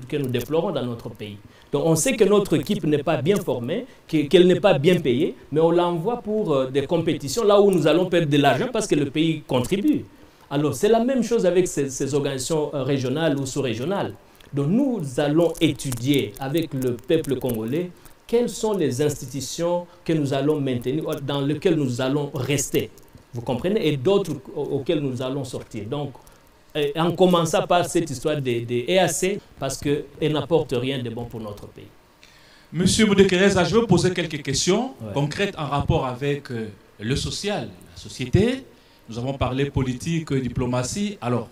que nous déplorons dans notre pays. Donc on sait que notre équipe n'est pas bien formée, qu'elle n'est pas bien payée, mais on l'envoie pour des compétitions là où nous allons perdre de l'argent parce que le pays contribue. Alors c'est la même chose avec ces organisations régionales ou sous-régionales. Donc nous allons étudier avec le peuple congolais quelles sont les institutions que nous allons maintenir, dans lesquelles nous allons rester. Vous comprenez? Et d'autres auxquelles nous allons sortir. Donc, en commençant par cette histoire des EAC, parce qu'elle n'apporte rien de bon pour notre pays.
Monsieur Moudakareza, je veux poser quelques questions concrètes en rapport avec le social, la société. Nous avons parlé politique, diplomatie. Alors,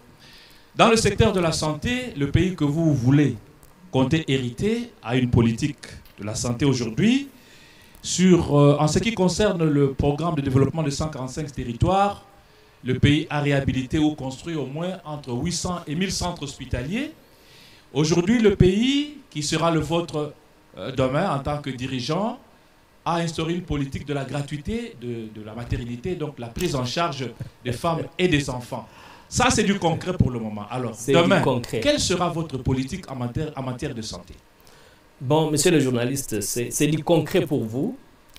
dans le secteur de la santé, le pays que vous voulez compter hériter a une politique de la santé aujourd'hui. En ce qui concerne le programme de développement de 145 territoires, le pays a réhabilité ou construit au moins entre 800 et 1000 centres hospitaliers. Aujourd'hui, le pays, qui sera le vôtre demain en tant que dirigeant, a instauré une politique de la gratuité de la maternité, donc la prise en charge des femmes et des enfants. Ça, c'est du concret pour le moment. Alors, demain, quelle sera votre politique en matière de santé?
Bon, monsieur le journaliste, c'est du concret pour vous.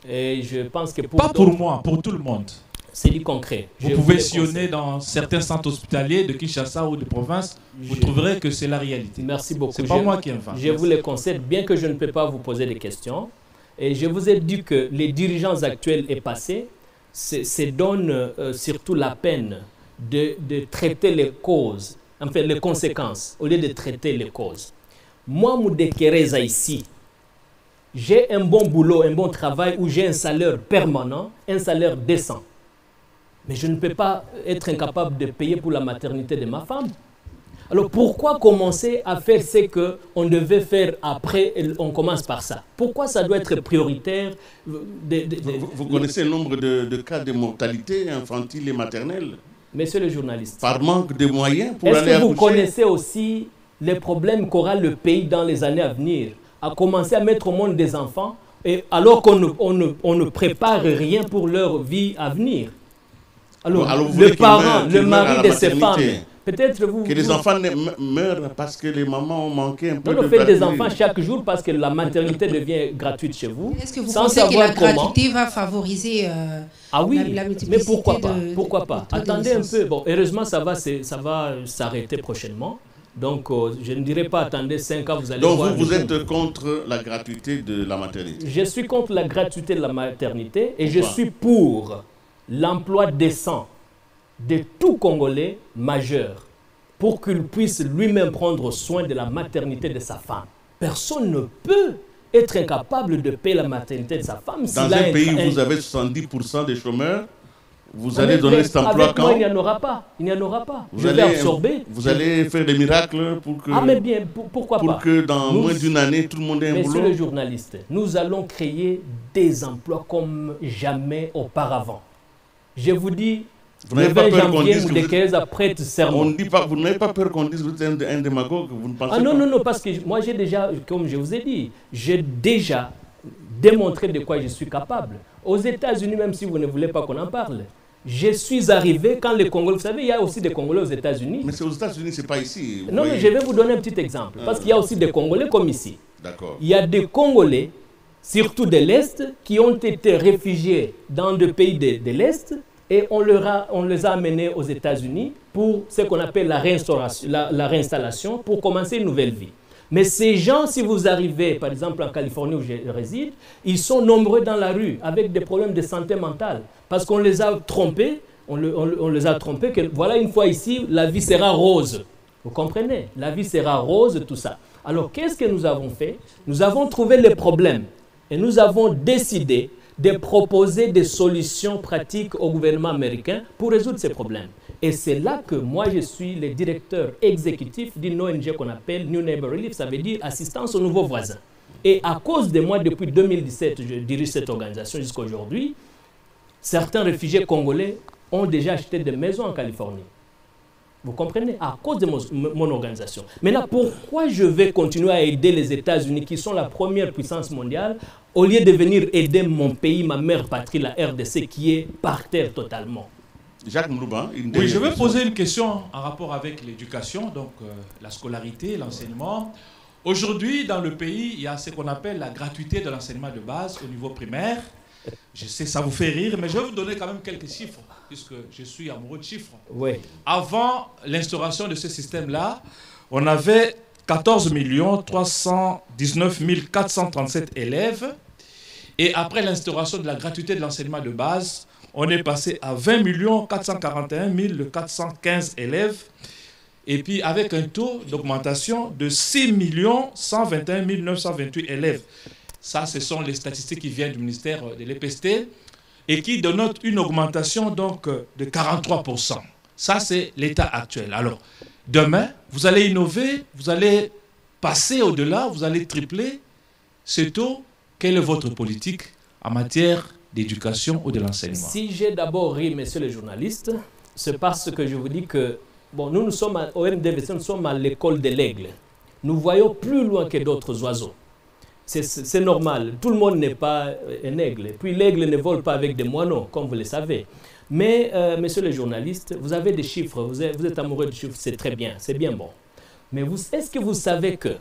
Et je pense que
pas pour moi, pour tout le monde.
C'est du concret.
Vous pouvez sillonner dans certains centres hospitaliers de Kinshasa ou de province, vous trouverez que c'est la réalité.
Merci beaucoup.
C'est pas moi qui invente.
Je vous le concède, bien que je ne peux pas vous poser des questions. Et je vous ai dit que les dirigeants actuels et passés se donnent surtout la peine de traiter les causes, enfin les conséquences, au lieu de traiter les causes. Moi, Moudakareza ici, j'ai un bon boulot, un bon travail où j'ai un salaire permanent, un salaire décent. Mais je ne peux pas être incapable de payer pour la maternité de ma femme. Alors pourquoi commencer à faire ce qu'on devait faire après, on commence par ça? Pourquoi ça doit être prioritaire?
Vous connaissez le nombre de cas de mortalité infantile et maternelle?
Monsieur le journaliste.
Par manque de moyens pour aller accoucher.
Est-ce que vous connaissez aussi les problèmes qu'aura le pays dans les années à venir, à commencer à mettre au monde des enfants, et alors qu'on ne prépare rien pour leur vie à venir? Alors le parent, le mari de ces femmes, peut-être vous...
Que les enfants meurent parce que les mamans ont manqué un peu de...
On fait des enfants chaque jour parce que la maternité devient gratuite chez vous.
Est-ce que vous pensez que la gratuité va favoriser
ah oui,
la multiplicité?
Mais pourquoi pas? Pourquoi pas? Attendez un peu. Bon, heureusement, ça va s'arrêter prochainement. Donc, je ne dirais pas attendez 5 ans, vous allez voir...
Donc, vous êtes contre la gratuité de la maternité?
Je suis contre la gratuité de la maternité et je suis pour l'emploi décent de tout Congolais majeur pour qu'il puisse lui-même prendre soin de la maternité de sa femme. Personne ne peut être incapable de payer la maternité de sa femme.
Dans un pays où vous avez 70% des chômeurs, vous allez donner cet emploi quand?
Il n'y en aura pas. Il n'y en aura pas. Je vais absorber.
Vous allez faire des miracles pour que...
Ah mais bien, pourquoi pas?
Pour que dans moins d'une année, tout le monde ait un boulot.
Monsieur le journaliste, nous allons créer des emplois comme jamais auparavant. Je vous dis,
Vous
le
n'avez pas
20
peur qu'on
janvier,
dise que
Moudekeza prête serment.
On ne dit pas, vous n'avez pas peur qu'on dise que vous êtes un démagogue, vous ne pensez
Ah non,
pas.
non, non, parce que moi j'ai déjà, comme je vous ai dit, j'ai déjà démontré de quoi je suis capable. Aux États-Unis, même si vous ne voulez pas qu'on en parle, je suis arrivé quand les Congolais, vous savez, il y a aussi des Congolais aux États-Unis.
Mais c'est aux États-Unis, c'est pas ici.
Non, mais je vais vous donner un petit exemple, parce qu'il y a aussi des Congolais comme ici.
D'accord.
Il y a des Congolais, surtout de l'Est, qui ont été réfugiés dans des pays de l'Est et on les a amenés aux États-Unis pour ce qu'on appelle la réinstallation, pour commencer une nouvelle vie. Mais ces gens, si vous arrivez, par exemple en Californie où je réside, ils sont nombreux dans la rue avec des problèmes de santé mentale. Parce qu'on les a trompés, on les a trompés que voilà, une fois ici, la vie sera rose. Vous comprenez? La vie sera rose, tout ça. Alors, qu'est-ce que nous avons fait? Nous avons trouvé les problèmes et nous avons décidé de proposer des solutions pratiques au gouvernement américain pour résoudre ces problèmes. Et c'est là que moi, je suis le directeur exécutif d'une ONG qu'on appelle New Neighbor Relief, ça veut dire assistance aux nouveaux voisins. Et à cause de moi, depuis 2017, je dirige cette organisation jusqu'à aujourd'hui, certains réfugiés congolais ont déjà acheté des maisons en Californie. Vous comprenez? À cause de mon organisation. Maintenant, pourquoi je vais continuer à aider les États-Unis, qui sont la première puissance mondiale, au lieu de venir aider mon pays, ma mère patrie, la RDC, qui est par terre totalement?
Jacques Moulouba,
oui, je vais poser une question en rapport avec l'éducation, donc la scolarité, l'enseignement. Aujourd'hui, dans le pays, il y a ce qu'on appelle la gratuité de l'enseignement de base au niveau primaire. Je sais, ça vous fait rire, mais je vais vous donner quand même quelques chiffres, puisque je suis amoureux de chiffres.
Oui.
Avant l'instauration de ce système-là, on avait 14 319 437 élèves. Et après l'instauration de la gratuité de l'enseignement de base, on est passé à 20 441 415 élèves. Et puis avec un taux d'augmentation de 6 121 928 élèves. Ça, ce sont les statistiques qui viennent du ministère de l'EPST et qui dénotent une augmentation donc de 43%. Ça, c'est l'état actuel. Alors, demain, vous allez innover, vous allez passer au-delà, vous allez tripler ce taux. Quelle est votre politique en matière d'éducation ou de l'enseignement?
Si j'ai d'abord ri, messieurs les journalistes, c'est parce que je vous dis que bon, nous sommes au RDVC, nous sommes à l'école de l'aigle. Nous voyons plus loin que d'autres oiseaux. C'est normal. Tout le monde n'est pas un aigle. Puis l'aigle ne vole pas avec des moineaux, comme vous le savez. Mais, messieurs les journalistes, vous avez des chiffres, vous êtes amoureux de chiffres, c'est très bien, c'est bien bon. Mais est-ce que vous savez que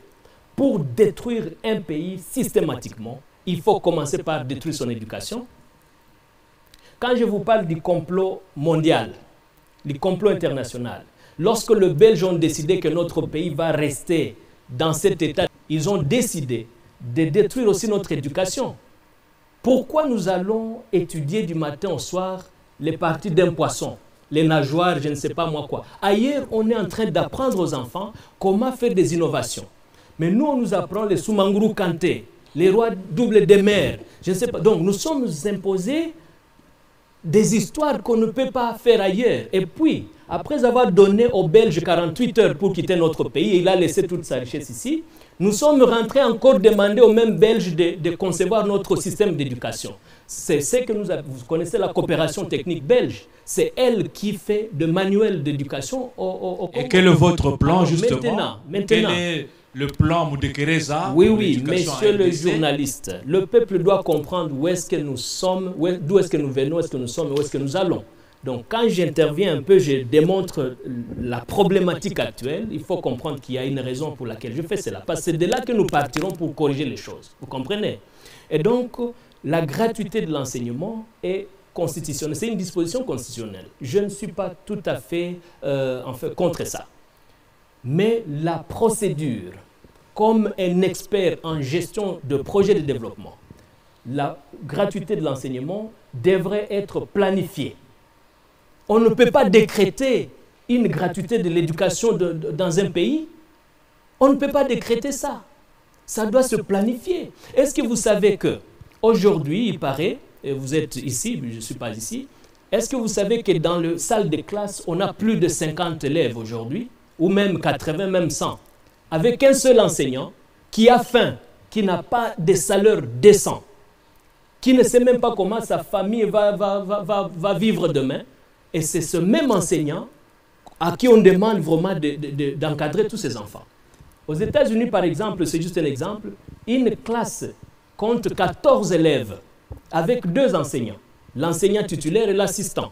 pour détruire un pays systématiquement, il faut commencer par détruire son éducation? Quand je vous parle du complot mondial, du complot international, lorsque les Belges ont décidé que notre pays va rester dans cet état, ils ont décidé de détruire aussi notre éducation. Pourquoi nous allons étudier du matin au soir les parties d'un poisson, les nageoires, je ne sais pas moi quoi? Ailleurs, on est en train d'apprendre aux enfants comment faire des innovations. Mais nous, on nous apprend les Soumanguru Kanté, les rois doubles des mers, je ne sais pas. Donc, nous sommes imposés des histoires qu'on ne peut pas faire ailleurs. Et puis, après avoir donné aux Belges 48 heures pour quitter notre pays, et il a laissé toute sa richesse ici, nous sommes rentrés encore demander aux mêmes Belges de concevoir notre système d'éducation. C'est ce que vous connaissez la coopération technique belge. C'est elle qui fait de manuels d'éducation au Congo.
Et quel est votre plan, alors, justement?
Maintenant.
Quel est le plan Moudekereza?
Oui, messieurs les journalistes, le peuple doit comprendre où est-ce que nous sommes, d'où est-ce que nous venons, où est-ce que nous sommes et où est-ce que nous allons. Donc, quand j'interviens un peu, je démontre la problématique actuelle. Il faut comprendre qu'il y a une raison pour laquelle je fais cela. Parce que c'est de là que nous partirons pour corriger les choses. Vous comprenez? Et donc, la gratuité de l'enseignement est constitutionnelle. C'est une disposition constitutionnelle. Je ne suis pas tout à fait contre ça. Mais la procédure, comme un expert en gestion de projets de développement, la gratuité de l'enseignement devrait être planifiée. On ne peut pas décréter une gratuité de l'éducation dans un pays. On ne peut pas décréter ça. Ça doit se planifier. Est-ce que vous savez qu'aujourd'hui, il paraît, et vous êtes ici, mais je ne suis pas ici, est-ce que vous savez que dans la salle de classe, on a plus de 50 élèves aujourd'hui, ou même 80, même 100, avec un seul enseignant qui a faim, qui n'a pas de salaire décent, qui ne sait même pas comment sa famille va vivre demain. Et c'est ce même enseignant à qui on demande vraiment d'encadrer tous ces enfants. Aux États-Unis, par exemple, c'est juste un exemple, une classe compte 14 élèves avec 2 enseignants, l'enseignant titulaire et l'assistant.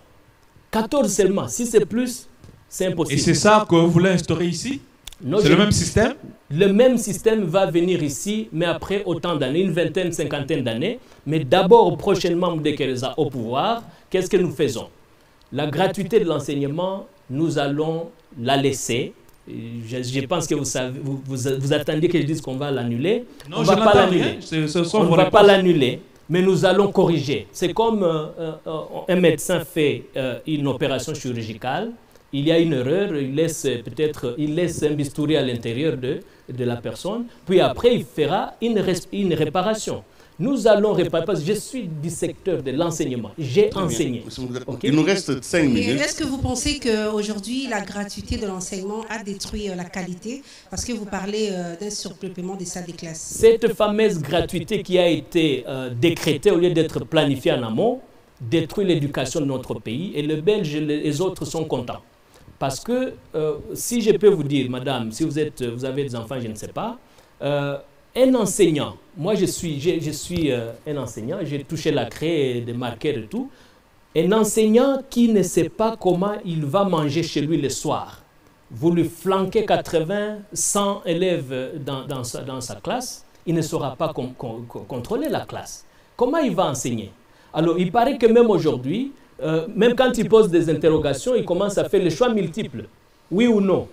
14 seulement, si c'est plus, c'est impossible.
Et c'est ça que vous voulez instaurer ici? C'est le même système?
Le même système va venir ici, mais après autant d'années, une vingtaine, cinquantaine d'années. Mais d'abord, prochainement, Mdekereza au pouvoir, qu'est-ce que nous faisons? La gratuité de l'enseignement, nous allons la laisser. Je pense que vous attendiez que je dise qu'on va l'annuler.
Non,
on ne va pas l'annuler. On ne va pas l'annuler, mais nous allons corriger. C'est comme un médecin fait une opération chirurgicale. Il y a une erreur, il laisse un bistouri à l'intérieur de la personne, puis après il fera une réparation. Nous allons réparer, parce que je suis du secteur de l'enseignement, j'ai enseigné.
Okay. Il nous reste 5 minutes.
Est-ce que vous pensez qu'aujourd'hui, la gratuité de l'enseignement a détruit la qualité? Parce que vous parlez d'un surpeuplement des salles de classe.
Cette fameuse gratuité qui a été décrétée au lieu d'être planifiée en amont, détruit l'éducation de notre pays, et les Belges et les autres sont contents. Parce que, si je peux vous dire, madame, si vous avez des enfants, je ne sais pas, un enseignant, moi je suis un enseignant, j'ai touché la craie, des marqueurs et tout, un enseignant qui ne sait pas comment il va manger chez lui le soir, vous lui flanquez 80, 100 élèves dans sa classe, il ne saura pas contrôler la classe. Comment il va enseigner? Alors, il paraît que même aujourd'hui, même quand il pose des interrogations, il commence à faire les choix multiples. Oui ou non.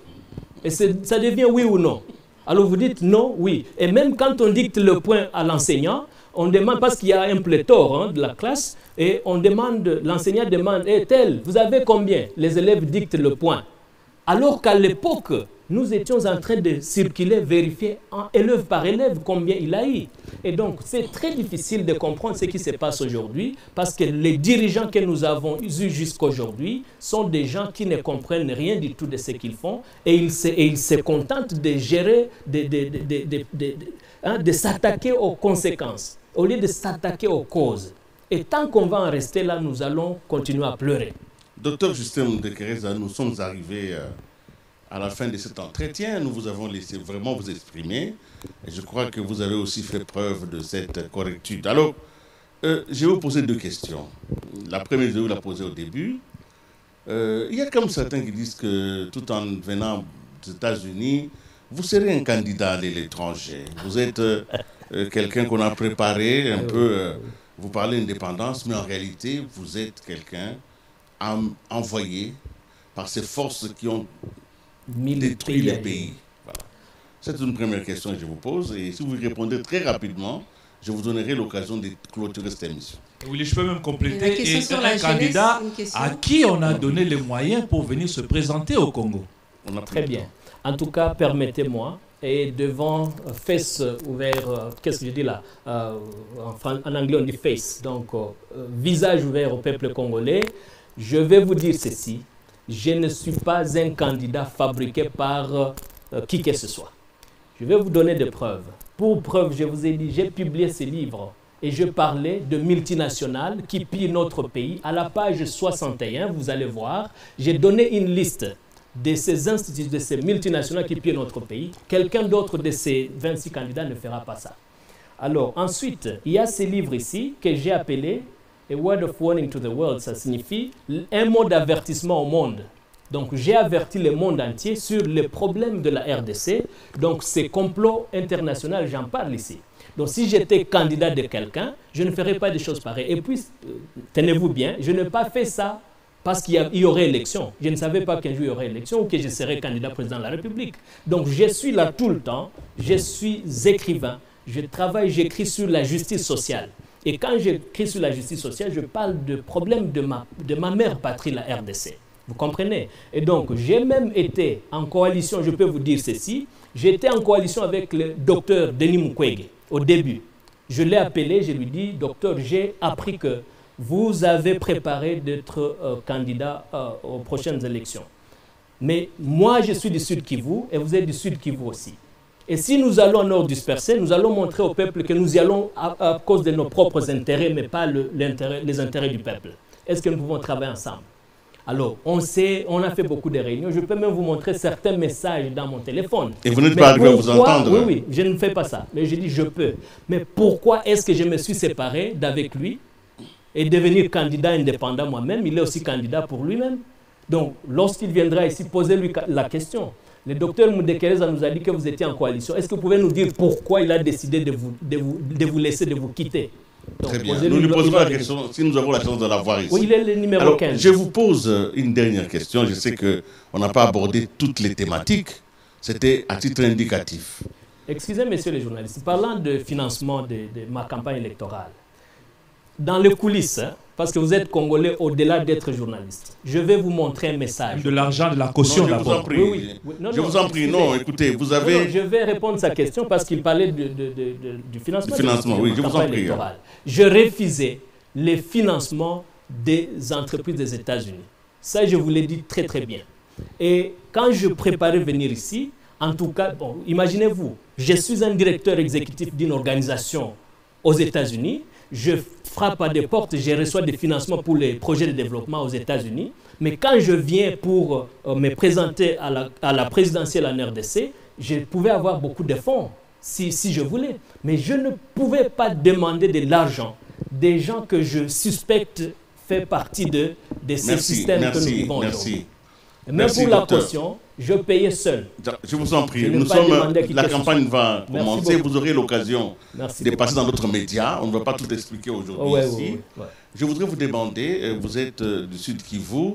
Et ça devient oui ou non. Alors vous dites non, oui. Et même quand on dicte le point à l'enseignant, on demande, parce qu'il y a un pléthore de la classe, et on demande, l'enseignant demande, tel, vous avez combien? Les élèves dictent le point. Alors qu'à l'époque, nous étions en train de circuler, vérifier élève par élève combien il a eu. Et donc, c'est très difficile de comprendre ce qui se passe aujourd'hui parce que les dirigeants que nous avons eus jusqu'à aujourd'hui sont des gens qui ne comprennent rien du tout de ce qu'ils font et ils se contentent de gérer, de s'attaquer aux conséquences au lieu de s'attaquer aux causes. Et tant qu'on va en rester là, nous allons continuer à pleurer.
Docteur Justin Mdekereza, nous sommes arrivés à la fin de cet entretien. Nous vous avons laissé vraiment vous exprimer. Et je crois que vous avez aussi fait preuve de cette correctitude. Alors, je vais vous poser 2 questions. La première, je vais vous la poser au début. Il y a comme certains qui disent que tout en venant des États-Unis, vous serez un candidat à l'étranger. Vous êtes quelqu'un qu'on a préparé un peu. Vous parlez d'indépendance, mais en réalité, vous êtes quelqu'un envoyé par ces forces qui ont détruit le pays. Voilà. C'est une première question que je vous pose. Et si vous répondez très rapidement, je vous donnerai l'occasion de clôturer cette émission.
Oui, je peux même compléter. Et un candidat à qui on a donné les moyens pour venir se présenter au Congo.
Très bien. En tout cas, permettez-moi, et devant face ouvert, qu'est-ce que je dis là, en anglais on dit face, donc visage ouvert au peuple congolais, je vais vous dire ceci, je ne suis pas un candidat fabriqué par qui que ce soit. Je vais vous donner des preuves. Pour preuve, je vous ai dit, j'ai publié ces livres et je parlais de multinationales qui pillent notre pays. À la page 61, vous allez voir, j'ai donné une liste de ces instituts, de ces multinationales qui pillent notre pays. Quelqu'un d'autre de ces 26 candidats ne fera pas ça. Alors, ensuite, il y a ces livres ici que j'ai appelés A Word of Warning to the World. Ça signifie un mot d'avertissement au monde. Donc, j'ai averti le monde entier sur les problèmes de la RDC. Donc, ces complots internationaux, j'en parle ici. Donc, si j'étais candidat de quelqu'un, je ne ferais pas des choses pareilles. Et puis, tenez-vous bien, je n'ai pas fait ça parce qu'il y aurait élection. Je ne savais pas qu'un jour il y aurait élection ou que je serais candidat président de la République. Donc je suis là tout le temps, je suis écrivain, je travaille, j'écris sur la justice sociale. Et quand j'écris sur la justice sociale, je parle de problèmes de ma mère patrie, la RDC. Vous comprenez? Et donc j'ai même été en coalition, je peux vous dire ceci, j'étais en coalition avec le docteur Denis Mukwege au début. Je l'ai appelé, je lui ai dit, docteur, j'ai appris que vous avez préparé d'être candidat aux prochaines élections. Mais moi, je suis du Sud Kivu et vous êtes du Sud Kivu aussi. Et si nous allons nord disperser, nous allons montrer au peuple que nous y allons à cause de nos propres intérêts, mais pas les intérêts du peuple. Est-ce que nous pouvons travailler ensemble? Alors, on a fait beaucoup de réunions. Je peux même vous montrer certains messages dans mon téléphone.
Et vous n'êtes pas arrivé à vous entendre?
Oui, oui, je ne fais pas ça. Mais je dis, je peux. Mais pourquoi est-ce que je me suis séparé d'avec lui et devenir candidat indépendant moi-même? Il est aussi candidat pour lui-même. Donc, lorsqu'il viendra ici, posez-lui la question. Le docteur Mudekereza nous a dit que vous étiez en coalition. Est-ce que vous pouvez nous dire pourquoi il a décidé de vous laisser, de vous quitter? Donc,
très bien. Nous lui poserons la question si nous avons la chance de la voir ici.
Oui, il est le numéro
Alors,
15.
Je vous pose une dernière question. Je sais qu'on n'a pas abordé toutes les thématiques. C'était à titre indicatif.
Excusez, messieurs les journalistes, parlant de financement de ma campagne électorale, dans les coulisses, hein, parce que vous êtes Congolais au-delà d'être journaliste, je vais vous montrer un message.
De l'argent, de la caution
d'abord. Je vous en prie.
Oui. Non,
je vous en prie. Non, écoutez, vous avez...
Non, je vais répondre à sa question parce qu'il parlait du financement.
Du financement, oui, je vous en prie.
Je refusais les financements des entreprises des États-Unis. Ça, je vous l'ai dit très, très bien. Et quand je préparais venir ici, en tout cas, bon, imaginez-vous, je suis un directeur exécutif d'une organisation aux États-Unis. Je frappe à des portes, je reçois des financements pour les projets de développement aux États-Unis. Mais quand je viens pour me présenter à la présidentielle en RDC, je pouvais avoir beaucoup de fonds si je voulais. Mais je ne pouvais pas demander de l'argent des gens que je suspecte fait partie de ces systèmes que nous vivons aujourd'hui. Même pour la caution, je payais seul.
Je vous en prie. La campagne va commencer. Vous aurez l'occasion de passer dans d'autres médias. On ne va pas tout expliquer aujourd'hui ici. Je voudrais vous demander, vous êtes du Sud Kivu,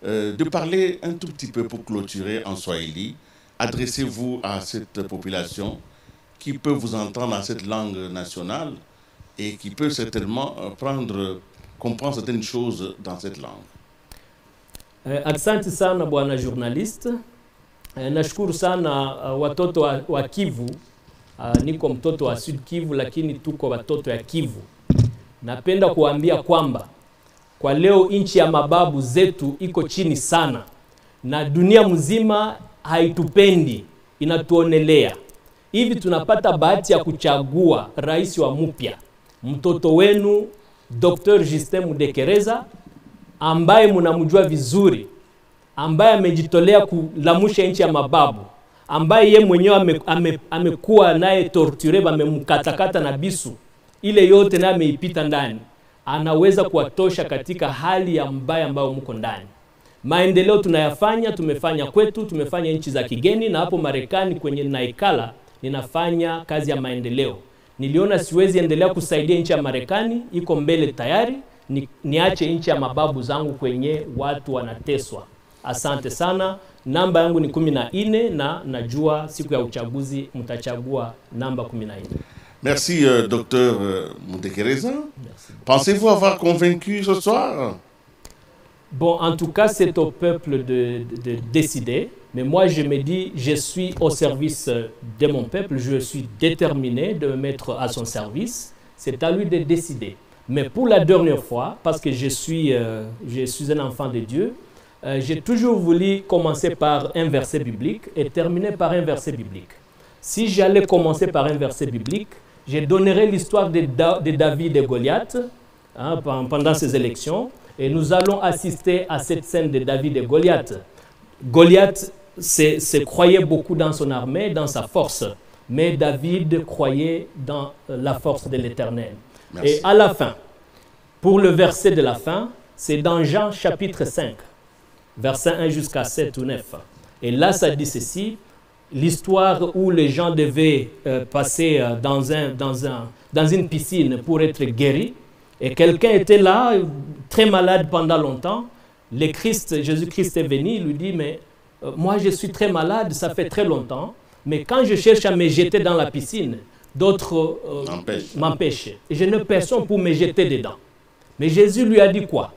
de parler un tout petit peu pour clôturer en Swahili. Adressez-vous à cette population qui peut vous entendre dans cette langue nationale et qui peut certainement comprendre certaines choses dans cette langue.
Asante sana bwana journalist. Nashukuru sana watoto wa Kivu. Niko mtoto wa Sud Kivu lakini tuko watoto ya Kivu. Napenda kuambia kwamba kwa leo nchi ya mababu zetu iko chini sana na dunia mzima haitupendi, inatuonelea. Hivi tunapata bahati ya kuchagua rais wa mpya, mtoto wenu Dr. Justin Mudekereza, ambaye mnamjua vizuri, ambaye amejitolea kulamusha nchi ya mababu, ambaye ye mwenyewe amekuwa naye torture, amemkatakata na bisu, ile yote na ameipita ndani, anaweza kuwatosha katika hali ya mbaya ambayo mko ndani. Maendeleo tunayafanya, tumefanya kwetu, tumefanya nchi za kigeni, na hapo Marekani kwenye naikala ninafanya kazi ya maendeleo. Niliona siwezi endelea kusaidia nchi ya Marekani, iko mbele tayari, niache nchi ya mababu zangu kwenye watu wanateswa. Asante sana. Namba yangu ni 14 na najua siku ya uchaguzi mtachagua namba 14.
Merci Dr. Mudekereza. Pensez-vous avoir convaincu ce soir?
Bon, en tout cas, c'est au peuple de décider. Mais moi, je me dis, je suis au service de mon peuple. Je suis déterminé de me mettre à son service. C'est à lui de décider. Mais pour la dernière fois, parce que je suis un enfant de Dieu, j'ai toujours voulu commencer par un verset biblique et terminer par un verset biblique. Si j'allais commencer par un verset biblique, je donnerai l'histoire de David et Goliath pendant ces élections. Et nous allons assister à cette scène de David et Goliath. Goliath se croyait beaucoup dans son armée, dans sa force. Mais David croyait dans la force de l'Éternel. Et à la fin, pour le verset de la fin, c'est dans Jean chapitre 5, verset 1 jusqu'à 7 ou 9. Et là, ça dit ceci, l'histoire où les gens devaient passer dans une piscine pour être guéris. Et quelqu'un était là, très malade pendant longtemps. Jésus-Christ est venu, il lui dit, mais moi je suis très malade, ça fait très longtemps. Mais quand je cherche à me jeter dans la piscine, d'autres m'empêchent. Et je n'ai personne pour me jeter dedans. Mais Jésus lui a dit quoi?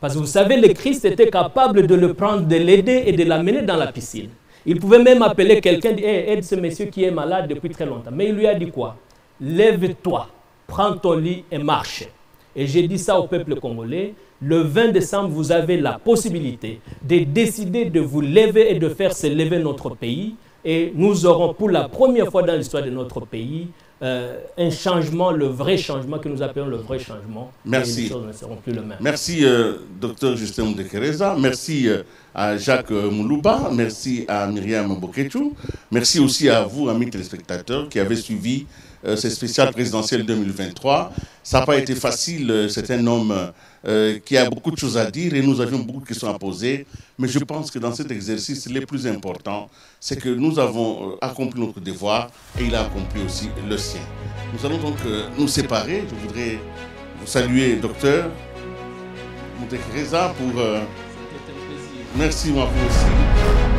Parce que vous savez, le Christ était capable de le prendre, de l'aider et de l'amener dans la piscine. Il pouvait même appeler quelqu'un, aide ce monsieur qui est malade depuis très longtemps. Mais il lui a dit quoi? Lève-toi, prends ton lit et marche. Et j'ai dit ça au peuple congolais, le 20 décembre, vous avez la possibilité de décider de vous lever et de faire se lever notre pays, et nous aurons pour la première fois dans l'histoire de notre pays un changement, le vrai changement que nous appelons le vrai changement.
Merci.
Et les choses ne seront plus les mêmes.
Merci, Dr Justin Moudekereza. Merci à Jacques Moulouba. Merci à Myriam Boketou. Merci aussi à vous, amis téléspectateurs, qui avez suivi ces spéciales présidentielles 2023. Ça n'a pas été facile. C'est un homme qui a beaucoup de choses à dire et nous avions beaucoup de questions à poser. Mais je pense que dans cet exercice, le plus important, c'est que nous avons accompli notre devoir et il a accompli aussi le sien. Nous allons donc nous séparer. Je voudrais vous saluer, docteur Moudekereza, pour... Merci, moi aussi.